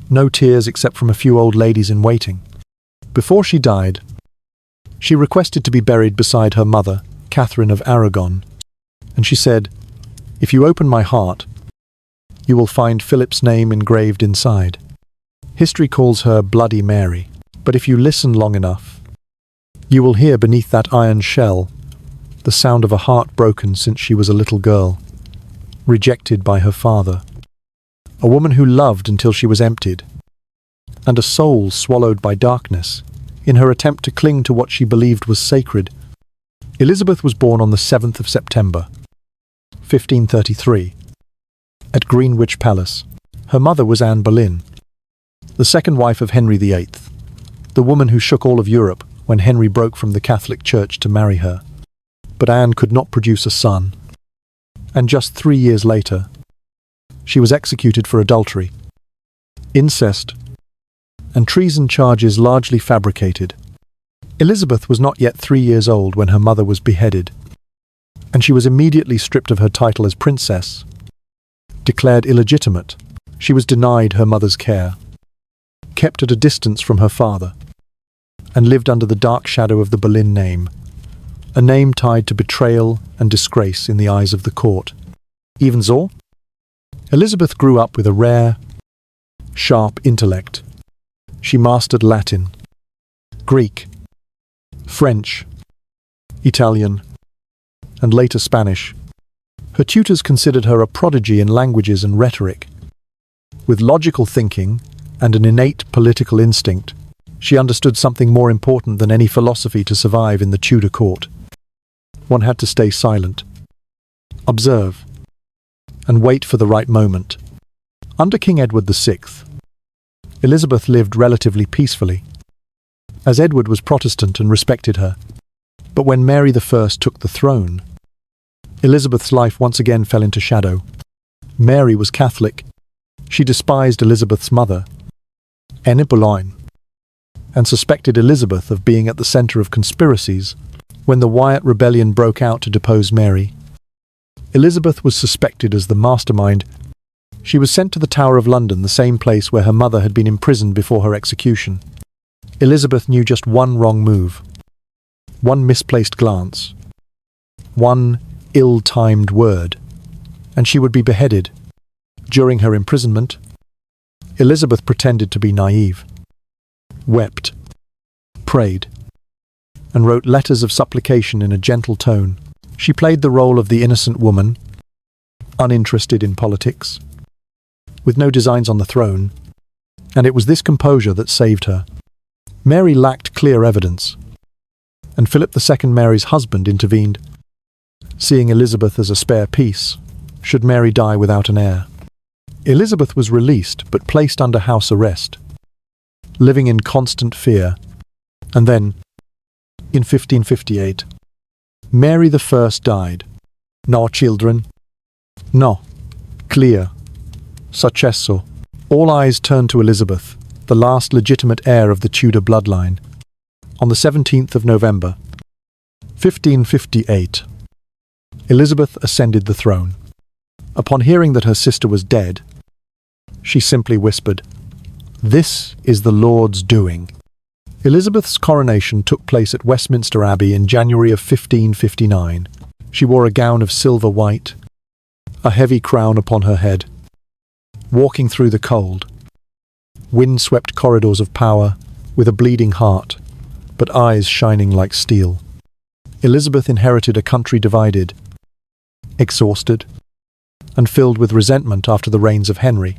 no tears except from a few old ladies in waiting. Before she died, she requested to be buried beside her mother, Catherine of Aragon, and she said, "If you open my heart, you will find Philip's name engraved inside." History calls her Bloody Mary, but if you listen long enough, you will hear beneath that iron shell the sound of a heart broken since she was a little girl, rejected by her father, a woman who loved until she was emptied, and a soul swallowed by darkness in her attempt to cling to what she believed was sacred. Elizabeth was born on the 7th of September, 1533, at Greenwich Palace. Her mother was Anne Boleyn, the second wife of Henry VIII, the woman who shook all of Europe when Henry broke from the Catholic Church to marry her. But Anne could not produce a son, and just 3 years later, she was executed for adultery, incest, and treason charges largely fabricated. Elizabeth was not yet 3 years old when her mother was beheaded, and she was immediately stripped of her title as princess. Declared illegitimate, she was denied her mother's care, kept at a distance from her father, and lived under the dark shadow of the Boleyn name, a name tied to betrayal and disgrace in the eyes of the court. Even so, Elizabeth grew up with a rare, sharp intellect. She mastered Latin, Greek, French, Italian, and later Spanish. Her tutors considered her a prodigy in languages and rhetoric. With logical thinking and an innate political instinct, she understood something more important than any philosophy to survive in the Tudor court. One had to stay silent, observe, and wait for the right moment. Under King Edward VI, Elizabeth lived relatively peacefully, as Edward was Protestant and respected her. But when Mary I took the throne, Elizabeth's life once again fell into shadow. Mary was Catholic. She despised Elizabeth's mother, Anne Boleyn, and suspected Elizabeth of being at the centre of conspiracies. When the Wyatt rebellion broke out to depose Mary, Elizabeth was suspected as the mastermind. She was sent to the Tower of London, the same place where her mother had been imprisoned before her execution. Elizabeth knew just one wrong move, one misplaced glance, one ill-timed word, and she would be beheaded. During her imprisonment, Elizabeth pretended to be naive, wept, prayed, and wrote letters of supplication in a gentle tone. She played the role of the innocent woman, uninterested in politics, with no designs on the throne, and it was this composure that saved her. Mary lacked clear evidence, and Philip II, Mary's husband, intervened, seeing Elizabeth as a spare piece, should Mary die without an heir. Elizabeth was released but placed under house arrest, living in constant fear, and then, in 1558, Mary I died. No children. No. Clear. Successo. All eyes turned to Elizabeth, the last legitimate heir of the Tudor bloodline. On the 17th of November, 1558, Elizabeth ascended the throne. Upon hearing that her sister was dead, she simply whispered, "This is the Lord's doing." Elizabeth's coronation took place at Westminster Abbey in January of 1559. She wore a gown of silver white, a heavy crown upon her head, walking through the cold, wind-swept corridors of power with a bleeding heart, but eyes shining like steel. Elizabeth inherited a country divided, exhausted, and filled with resentment after the reigns of Henry,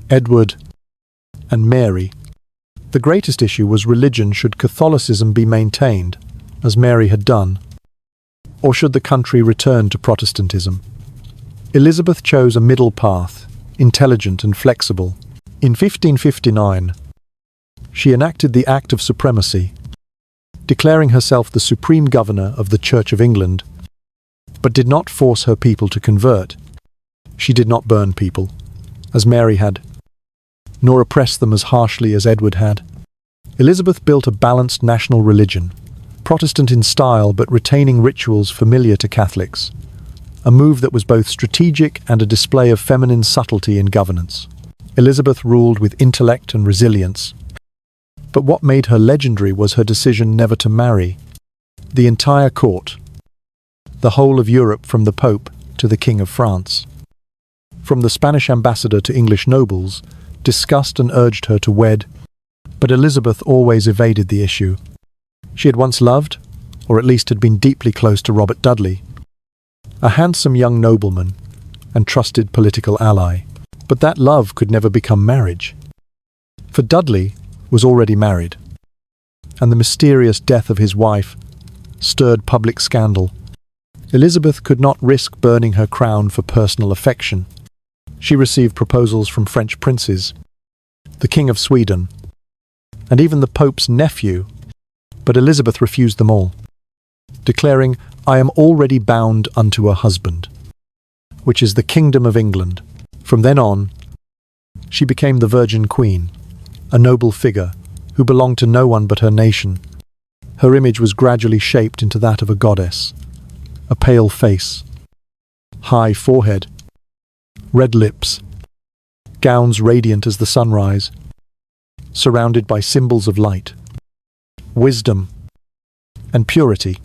Edward, and Mary, The greatest issue was religion. Should Catholicism be maintained, as Mary had done, or should the country return to Protestantism? Elizabeth chose a middle path, intelligent and flexible. In 1559, she enacted the Act of Supremacy, declaring herself the supreme governor of the Church of England, but did not force her people to convert. She did not burn people, as Mary had, nor oppress them as harshly as Edward had. Elizabeth built a balanced national religion, Protestant in style but retaining rituals familiar to Catholics, a move that was both strategic and a display of feminine subtlety in governance. Elizabeth ruled with intellect and resilience, but what made her legendary was her decision never to marry. The entire court, the whole of Europe from the Pope to the King of France, from the Spanish ambassador to English nobles, discussed and urged her to wed, but Elizabeth always evaded the issue. She had once loved, or at least had been deeply close to Robert Dudley, a handsome young nobleman and trusted political ally. But that love could never become marriage. For Dudley was already married, and the mysterious death of his wife stirred public scandal. Elizabeth could not risk burning her crown for personal affection. She received proposals from French princes, the King of Sweden, and even the Pope's nephew, but Elizabeth refused them all, declaring, "I am already bound unto a husband, which is the kingdom of England." From then on, she became the Virgin Queen, a noble figure who belonged to no one but her nation. Her image was gradually shaped into that of a goddess, a pale face, high forehead, red lips, gowns radiant as the sunrise, surrounded by symbols of light, wisdom, and purity.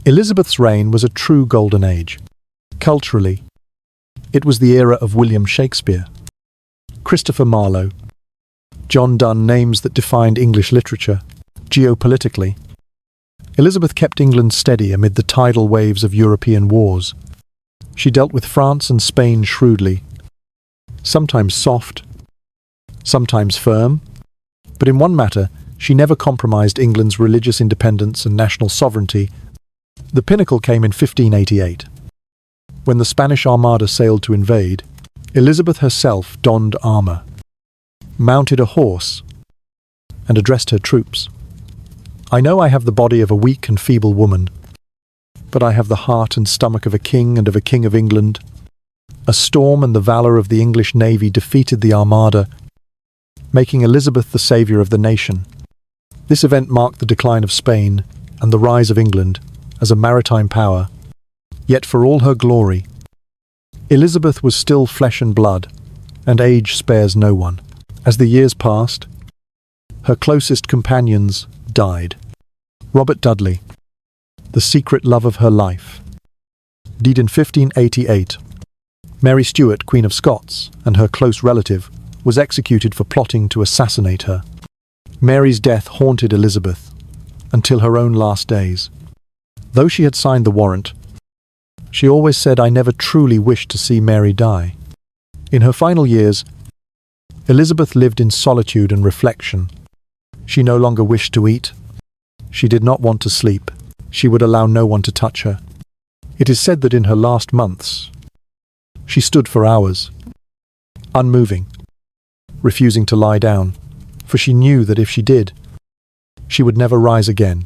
Elizabeth's reign was a true golden age. Culturally, it was the era of William Shakespeare, Christopher Marlowe, John Donne, names that defined English literature. Geopolitically, Elizabeth kept England steady amid the tidal waves of European wars. She dealt with France and Spain shrewdly, sometimes soft, sometimes firm, but in one matter, she never compromised England's religious independence and national sovereignty. The pinnacle came in 1588. When the Spanish Armada sailed to invade, Elizabeth herself donned armor, mounted a horse, and addressed her troops. "I know I have the body of a weak and feeble woman, but I have the heart and stomach of a king and of a king of England." A storm and the valor of the English navy defeated the Armada, making Elizabeth the savior of the nation. This event marked the decline of Spain and the rise of England as a maritime power. Yet for all her glory, Elizabeth was still flesh and blood, and age spares no one. As the years passed, her closest companions died. Robert Dudley, the secret love of her life, died in 1588. Mary Stuart, Queen of Scots, and her close relative, was executed for plotting to assassinate her. Mary's death haunted Elizabeth until her own last days. Though she had signed the warrant, she always said, "I never truly wished to see Mary die." In her final years, Elizabeth lived in solitude and reflection. She no longer wished to eat. She did not want to sleep. She would allow no one to touch her. It is said that in her last months, she stood for hours, unmoving, refusing to lie down, for she knew that if she did, she would never rise again.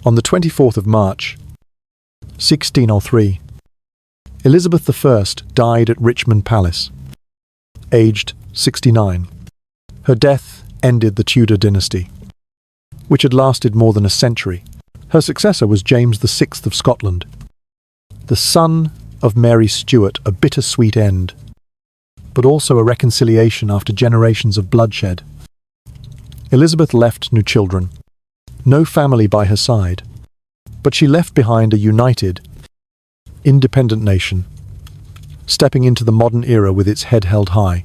On the 24th of March, 1603, Elizabeth I died at Richmond Palace, aged 69. Her death ended the Tudor dynasty, which had lasted more than a century. Her successor was James VI of Scotland, the son of Mary Stuart, a bittersweet end, but also a reconciliation after generations of bloodshed. Elizabeth left no children, no family by her side, but she left behind a united, independent nation, stepping into the modern era with its head held high.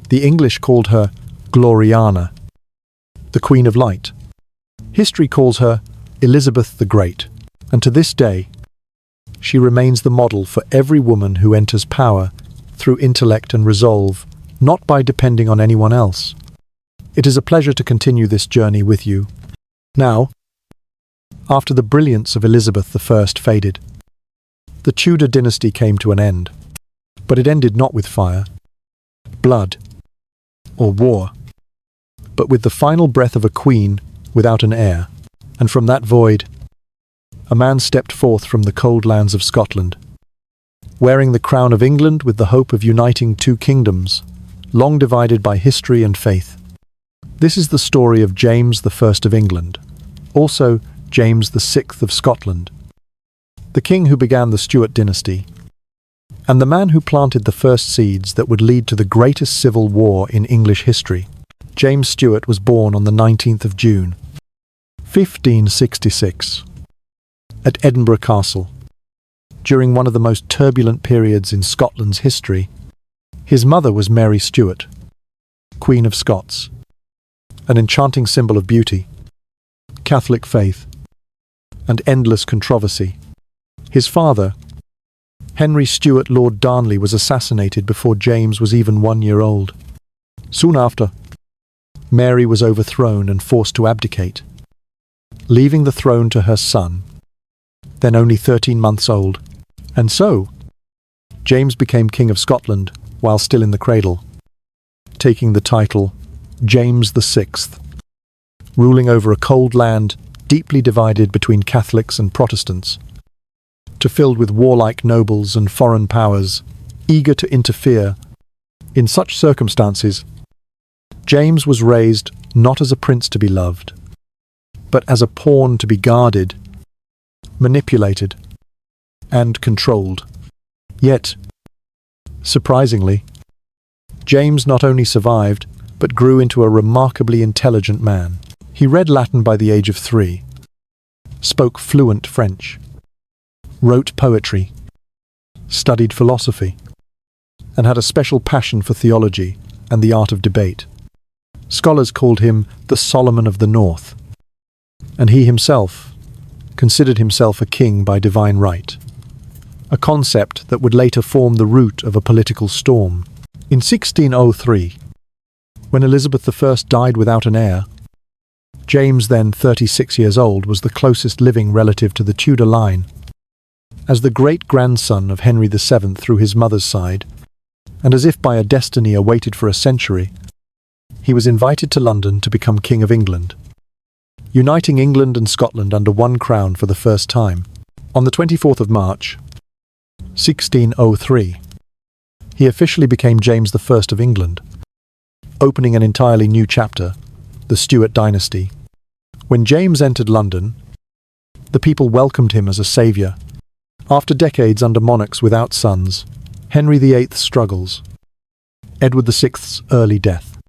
The English called her Gloriana, the Queen of Light. History calls her Elizabeth the Great, and to this day, she remains the model for every woman who enters power through intellect and resolve, not by depending on anyone else. It is a pleasure to continue this journey with you. Now, after the brilliance of Elizabeth I faded, the Tudor dynasty came to an end. But it ended not with fire, blood, or war, but with the final breath of a queen without an heir. And from that void, a man stepped forth from the cold lands of Scotland, wearing the crown of England with the hope of uniting two kingdoms, long divided by history and faith. This is the story of James I of England, also James VI of Scotland, the king who began the Stuart dynasty, and the man who planted the first seeds that would lead to the greatest civil war in English history. James Stuart was born on the 19th of June, 1566, at Edinburgh Castle. During one of the most turbulent periods in Scotland's history, his mother was Mary Stuart, Queen of Scots, an enchanting symbol of beauty, Catholic faith, and endless controversy. His father, Henry Stuart Lord Darnley, was assassinated before James was even 1 year old. Soon after, Mary was overthrown and forced to abdicate, leaving the throne to her son, then only 13 months old. And so, James became King of Scotland while still in the cradle, taking the title James VI, ruling over a cold land deeply divided between Catholics and Protestants, filled with warlike nobles and foreign powers eager to interfere. In such circumstances, James was raised not as a prince to be loved, but as a pawn to be guarded, manipulated, and controlled. Yet, surprisingly, James not only survived, but grew into a remarkably intelligent man. He read Latin by the age of 3, spoke fluent French, wrote poetry, studied philosophy, and had a special passion for theology and the art of debate. Scholars called him the Solomon of the North, and he himself considered himself a king by divine right, a concept that would later form the root of a political storm. In 1603, when Elizabeth I died without an heir, James, then 36 years old, was the closest living relative to the Tudor line. As the great-grandson of Henry VII through his mother's side, and as if by a destiny awaited for a century, he was invited to London to become King of England, uniting England and Scotland under one crown for the first time. On the 24th of March, 1603, he officially became James I of England, opening an entirely new chapter, the Stuart dynasty. When James entered London, the people welcomed him as a saviour. After decades under monarchs without sons, Henry VIII's struggles, Edward VI's early death,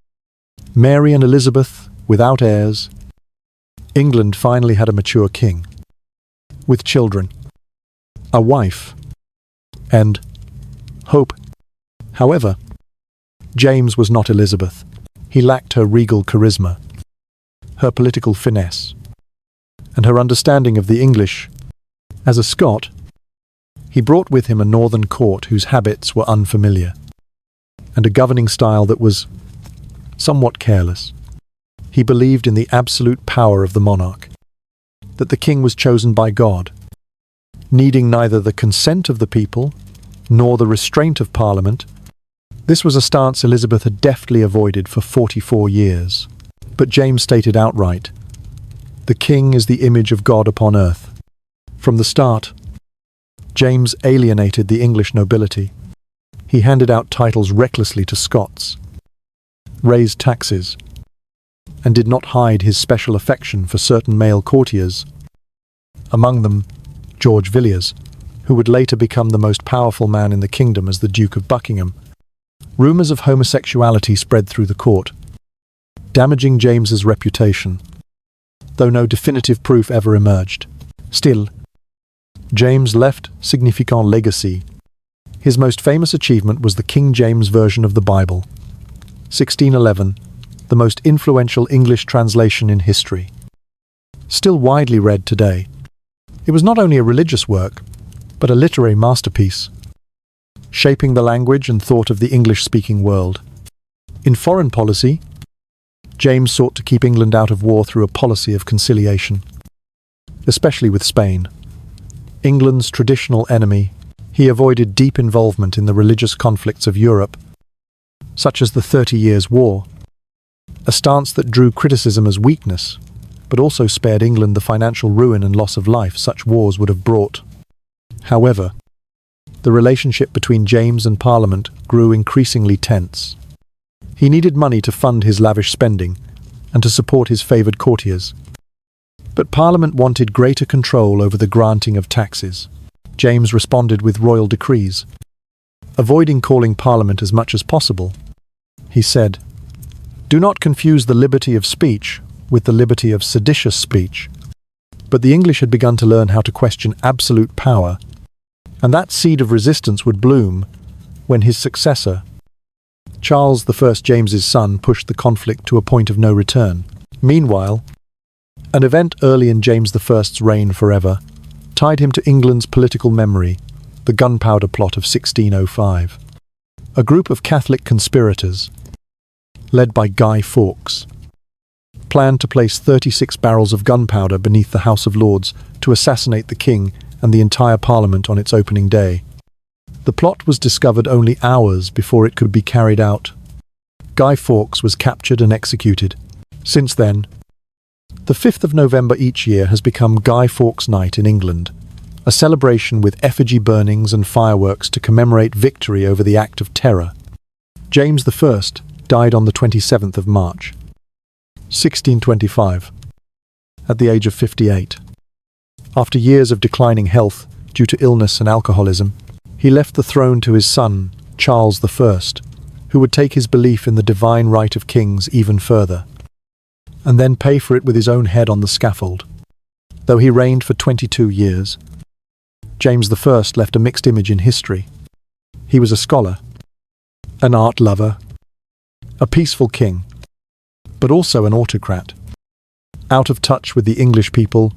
Mary and Elizabeth without heirs, England finally had a mature king, with children, a wife, and hope. However, James was not Elizabeth. He lacked her regal charisma, her political finesse, and her understanding of the English. As a Scot, he brought with him a northern court whose habits were unfamiliar, and a governing style that was somewhat careless. He believed in the absolute power of the monarch, that the king was chosen by God, needing neither the consent of the people nor the restraint of Parliament. This was a stance Elizabeth had deftly avoided for 44 years. But James stated outright, "The king is the image of God upon earth." From the start, James alienated the English nobility. He handed out titles recklessly to Scots, raised taxes, and did not hide his special affection for certain male courtiers, among them George Villiers, who would later become the most powerful man in the kingdom as the Duke of Buckingham. Rumours of homosexuality spread through the court, damaging James's reputation, though no definitive proof ever emerged. Still, James left significant legacy. His most famous achievement was the King James Version of the Bible, 1611, the most influential English translation in history. Still widely read today, it was not only a religious work, but a literary masterpiece, shaping the language and thought of the English-speaking world. In foreign policy, James sought to keep England out of war through a policy of conciliation, especially with Spain, England's traditional enemy. He avoided deep involvement in the religious conflicts of Europe, such as the 30 Years' War, a stance that drew criticism as weakness, but also spared England the financial ruin and loss of life such wars would have brought. However, the relationship between James and Parliament grew increasingly tense. He needed money to fund his lavish spending and to support his favoured courtiers. But Parliament wanted greater control over the granting of taxes. James responded with royal decrees. Avoiding calling Parliament as much as possible, he said, "Do not confuse the liberty of speech with the liberty of seditious speech." But the English had begun to learn how to question absolute power, and that seed of resistance would bloom when his successor, Charles I, James's son, pushed the conflict to a point of no return. Meanwhile, an event early in James I's reign forever tied him to England's political memory, the Gunpowder Plot of 1605. A group of Catholic conspirators, led by Guy Fawkes, planned to place 36 barrels of gunpowder beneath the House of Lords to assassinate the king and the entire Parliament on its opening day. The plot was discovered only hours before it could be carried out. Guy Fawkes was captured and executed. Since then, the 5th of November each year has become Guy Fawkes Night in England, a celebration with effigy burnings and fireworks to commemorate victory over the Act of Terror. James I died on the 27th of March, 1625, at the age of 58. After years of declining health due to illness and alcoholism, he left the throne to his son, Charles I, who would take his belief in the divine right of kings even further, and then pay for it with his own head on the scaffold. Though he reigned for 22 years, James I left a mixed image in history. He was a scholar, an art lover, a peaceful king, but also an autocrat, out of touch with the English people,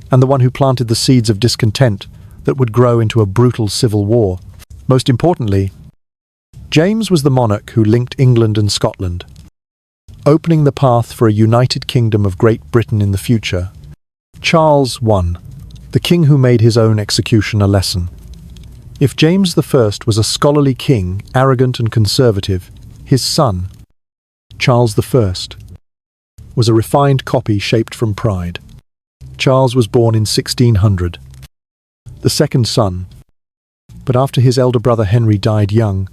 and the one who planted the seeds of discontent that would grow into a brutal civil war. Most importantly, James was the monarch who linked England and Scotland, opening the path for a united kingdom of Great Britain in the future. Charles I, the king who made his own execution a lesson. If James I was a scholarly king, arrogant and conservative, his son, Charles I, was a refined copy shaped from pride. Charles was born in 1600, the second son, but after his elder brother Henry died young,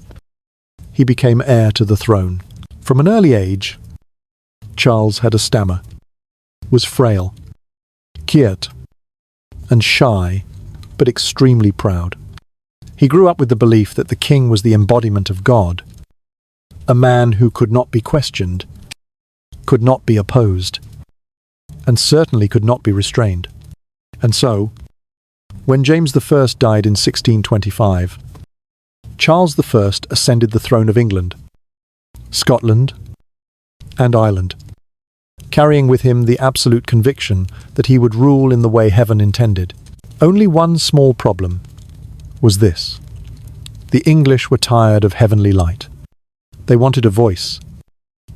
he became heir to the throne. From an early age, Charles had a stammer, was frail, quiet, and shy, but extremely proud. He grew up with the belief that the king was the embodiment of God, a man who could not be questioned, could not be opposed, and certainly could not be restrained. And so, when James I died in 1625, Charles I ascended the throne of England, Scotland, and Ireland, carrying with him the absolute conviction that he would rule in the way heaven intended. Only one small problem was this: the English were tired of heavenly light. They wanted a voice.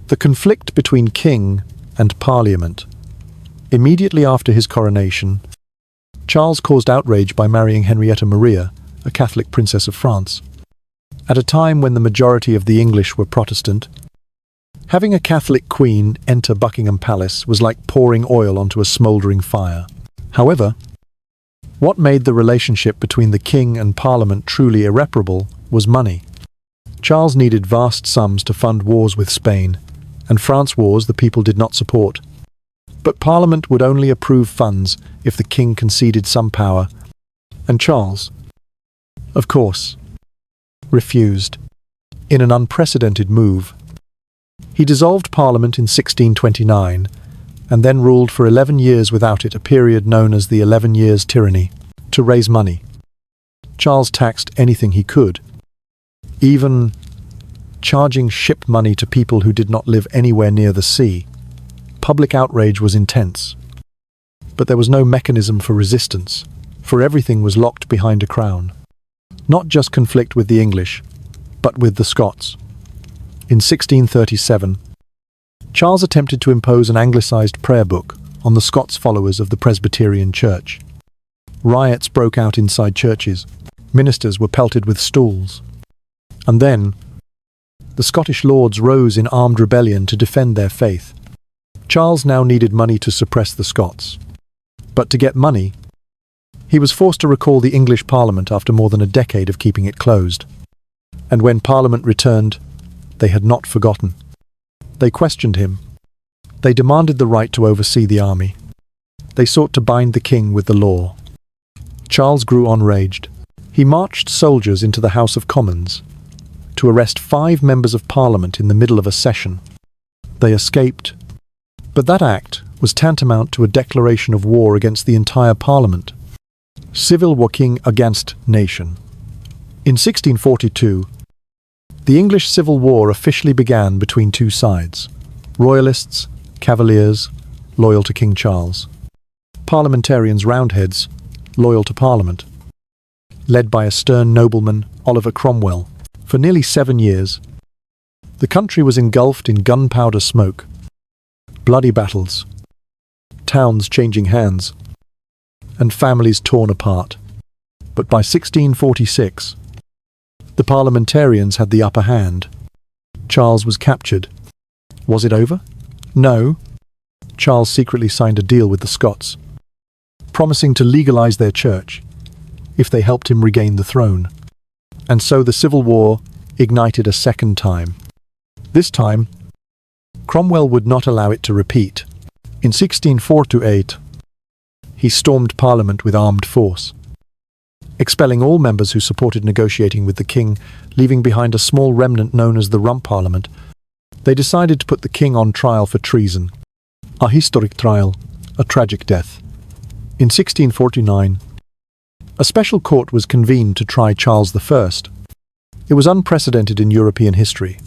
The conflict between king and parliament. Immediately after his coronation, Charles caused outrage by marrying Henrietta Maria, a Catholic princess of France. At a time when the majority of the English were Protestant, having a Catholic queen enter Buckingham Palace was like pouring oil onto a smouldering fire. However, what made the relationship between the king and parliament truly irreparable was money. Charles needed vast sums to fund wars with Spain, and France wars the people did not support. But Parliament would only approve funds if the king conceded some power, and Charles, of course, refused. In an unprecedented move, he dissolved Parliament in 1629, and then ruled for 11 years without it, a period known as the 11 Years' Tyranny. To raise money, Charles taxed anything he could, even charging ship money to people who did not live anywhere near the sea. Public outrage was intense, but there was no mechanism for resistance, for everything was locked behind a crown. Not just conflict with the English, but with the Scots. In 1637, Charles attempted to impose an anglicised prayer book on the Scots followers of the Presbyterian Church. Riots broke out inside churches. Ministers were pelted with stools. And then, the Scottish lords rose in armed rebellion to defend their faith. Charles now needed money to suppress the Scots. But to get money, he was forced to recall the English Parliament after more than a decade of keeping it closed. And when Parliament returned, they had not forgotten. They questioned him. They demanded the right to oversee the army. They sought to bind the king with the law. Charles grew enraged. He marched soldiers into the House of Commons to arrest 5 members of Parliament in the middle of a session. They escaped, but that act was tantamount to a declaration of war against the entire Parliament. Civil war, king against nation. In 1642, the English Civil War officially began between two sides: Royalists, Cavaliers, loyal to King Charles; Parliamentarians, Roundheads, loyal to Parliament. Led by a stern nobleman, Oliver Cromwell. For nearly 7 years, the country was engulfed in gunpowder smoke, bloody battles, towns changing hands, and families torn apart. But by 1646, the parliamentarians had the upper hand. Charles was captured. Was it over? No. Charles secretly signed a deal with the Scots, promising to legalize their church if they helped him regain the throne. And so the Civil War ignited a second time. This time, Cromwell would not allow it to repeat. In 1648, he stormed Parliament with armed force, expelling all members who supported negotiating with the king, leaving behind a small remnant known as the Rump Parliament. They decided to put the king on trial for treason. A historic trial, a tragic death. In 1649, a special court was convened to try Charles I. It was unprecedented in European history.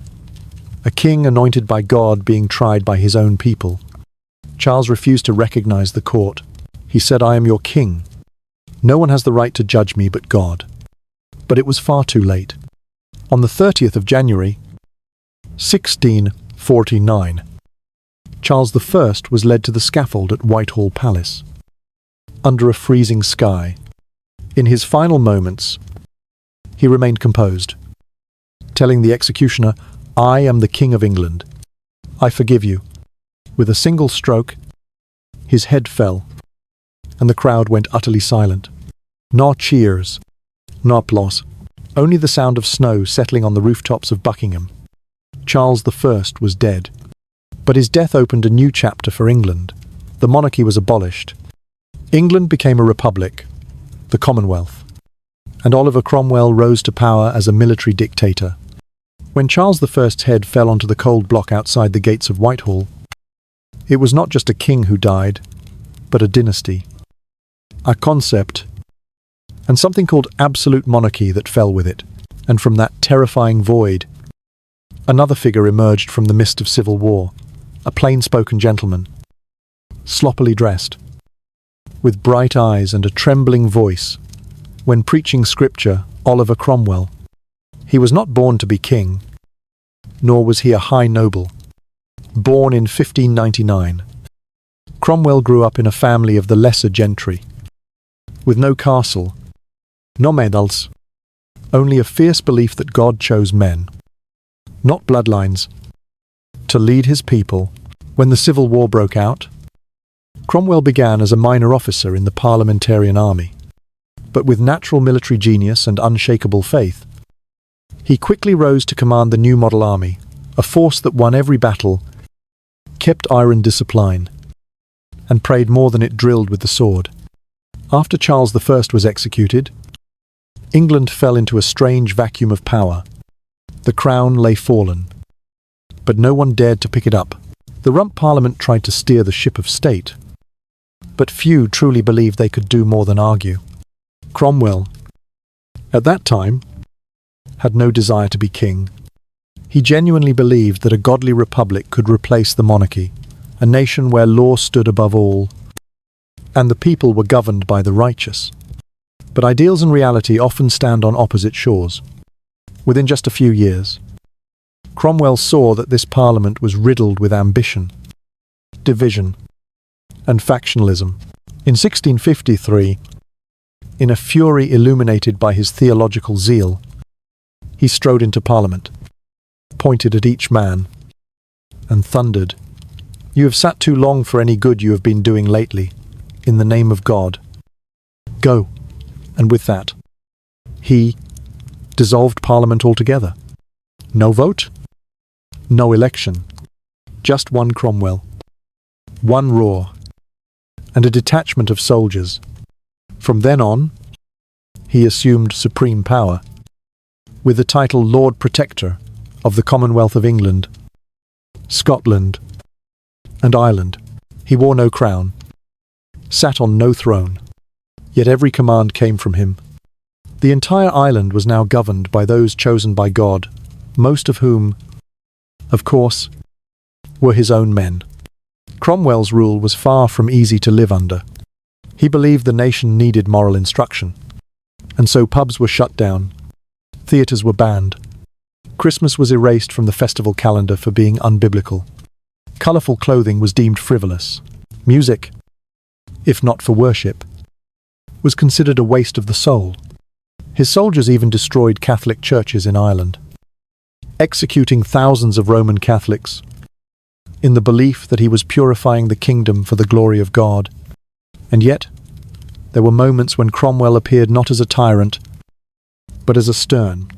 A king anointed by God being tried by his own people. Charles refused to recognize the court. He said, "I am your king. No one has the right to judge me but God." But it was far too late. On the 30th of January, 1649, Charles I was led to the scaffold at Whitehall Palace. Under a freezing sky, in his final moments, he remained composed, telling the executioner, "I am the King of England. I forgive you." With a single stroke, his head fell, and the crowd went utterly silent. No cheers, no applause, only the sound of snow settling on the rooftops of Buckingham. Charles I was dead. But his death opened a new chapter for England. The monarchy was abolished. England became a republic, the Commonwealth, and Oliver Cromwell rose to power as a military dictator. When Charles I's head fell onto the cold block outside the gates of Whitehall, it was not just a king who died, but a dynasty, a concept, and something called absolute monarchy that fell with it. And from that terrifying void, another figure emerged from the mist of civil war, a plain-spoken gentleman, sloppily dressed, with bright eyes and a trembling voice. When preaching scripture, Oliver Cromwell. He was not born to be king, nor was he a high noble. Born in 1599, Cromwell grew up in a family of the lesser gentry, with no castle, no medals, only a fierce belief that God chose men, not bloodlines, to lead his people. When the Civil War broke out, Cromwell began as a minor officer in the parliamentarian army. But with natural military genius and unshakable faith, he quickly rose to command the new model army, a force that won every battle, kept iron discipline, and prayed more than it drilled with the sword. After Charles I was executed, England fell into a strange vacuum of power. The crown lay fallen, but no one dared to pick it up. The Rump Parliament tried to steer the ship of state, but few truly believed they could do more than argue. Cromwell, at that time, had no desire to be king. He genuinely believed that a godly republic could replace the monarchy, a nation where law stood above all, and the people were governed by the righteous. But ideals and reality often stand on opposite shores. Within just a few years, Cromwell saw that this parliament was riddled with ambition, division, and factionalism. In 1653, in a fury illuminated by his theological zeal, he strode into Parliament, pointed at each man, and thundered, "You have sat too long for any good you have been doing lately. In the name of God, go." And with that, he dissolved Parliament altogether. No vote, no election, just one Cromwell, one roar, and a detachment of soldiers. From then on, he assumed supreme power, with the title Lord Protector of the Commonwealth of England, Scotland, and Ireland. He wore no crown, sat on no throne, yet every command came from him. The entire island was now governed by those chosen by God, most of whom, of course, were his own men. Cromwell's rule was far from easy to live under. He believed the nation needed moral instruction, and so pubs were shut down, theatres were banned, Christmas was erased from the festival calendar for being unbiblical, colourful clothing was deemed frivolous, music, if not for worship, was considered a waste of the soul. His soldiers even destroyed Catholic churches in Ireland, executing thousands of Roman Catholics, in the belief that he was purifying the kingdom for the glory of God. And yet, there were moments when Cromwell appeared not as a tyrant, but as a stern,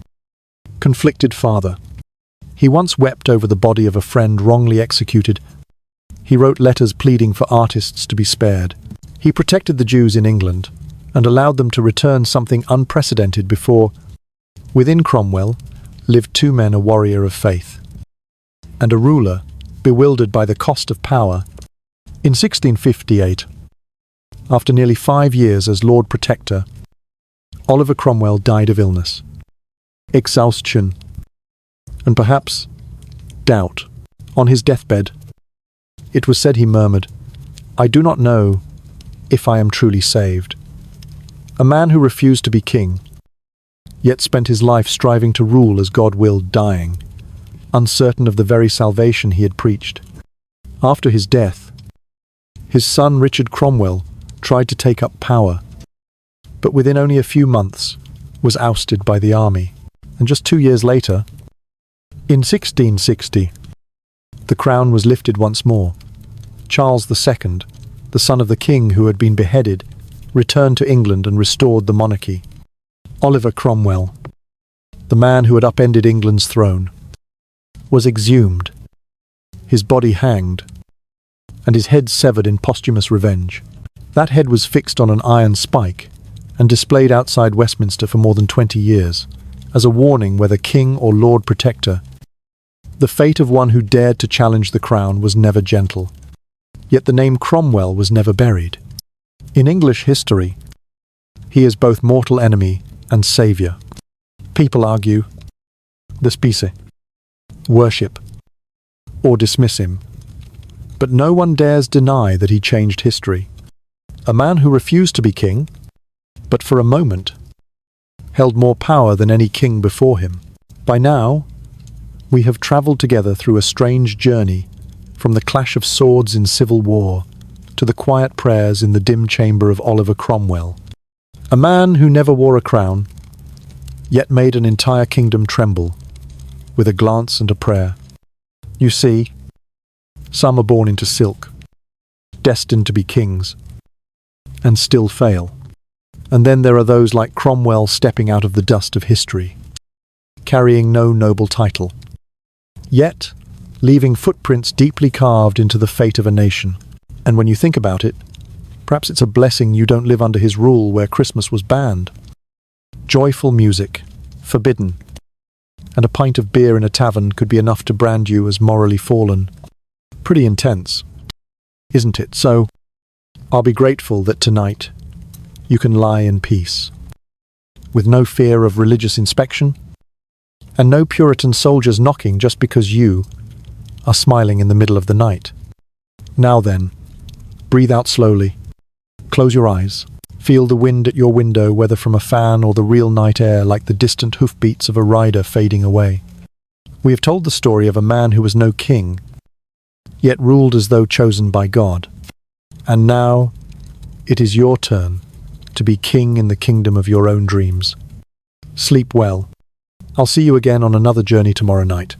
conflicted father. He once wept over the body of a friend wrongly executed. He wrote letters pleading for artists to be spared. He protected the Jews in England and allowed them to return, something unprecedented before. Within Cromwell lived two men, a warrior of faith and a ruler bewildered by the cost of power. In 1658, after nearly 5 years as Lord Protector, Oliver Cromwell died of illness, exhaustion, and perhaps doubt. On his deathbed, it was said he murmured, "I do not know if I am truly saved." A man who refused to be king, yet spent his life striving to rule as God willed, dying, uncertain of the very salvation he had preached. After his death, his son Richard Cromwell tried to take up power, but within only a few months was ousted by the army. And just 2 years later, in 1660, the crown was lifted once more. Charles II, the son of the king who had been beheaded, returned to England and restored the monarchy. Oliver Cromwell, the man who had upended England's throne, was exhumed, his body hanged, and his head severed in posthumous revenge. That head was fixed on an iron spike and displayed outside Westminster for more than 20 years, as a warning whether king or Lord Protector. The fate of one who dared to challenge the crown was never gentle. Yet the name Cromwell was never buried. In English history, he is both mortal enemy and saviour. People argue, the spese, worship, or dismiss him. But no one dares deny that he changed history. A man who refused to be king, but for a moment, held more power than any king before him. By now, we have travelled together through a strange journey, from the clash of swords in civil war to the quiet prayers in the dim chamber of Oliver Cromwell. A man who never wore a crown, yet made an entire kingdom tremble, with a glance and a prayer. You see, some are born into silk, destined to be kings, and still fail. And then there are those like Cromwell stepping out of the dust of history, carrying no noble title, yet leaving footprints deeply carved into the fate of a nation. And when you think about it, perhaps it's a blessing you don't live under his rule where Christmas was banned. Joyful music, forbidden, and a pint of beer in a tavern could be enough to brand you as morally fallen. Pretty intense, isn't it? So, I'll be grateful that tonight you can lie in peace, with no fear of religious inspection, and no Puritan soldiers knocking just because you are smiling in the middle of the night. Now then, breathe out slowly, close your eyes, feel the wind at your window, whether from a fan or the real night air, like the distant hoofbeats of a rider fading away. We have told the story of a man who was no king, yet ruled as though chosen by God. And now, it is your turn to be king in the kingdom of your own dreams. Sleep well. I'll see you again on another journey tomorrow night.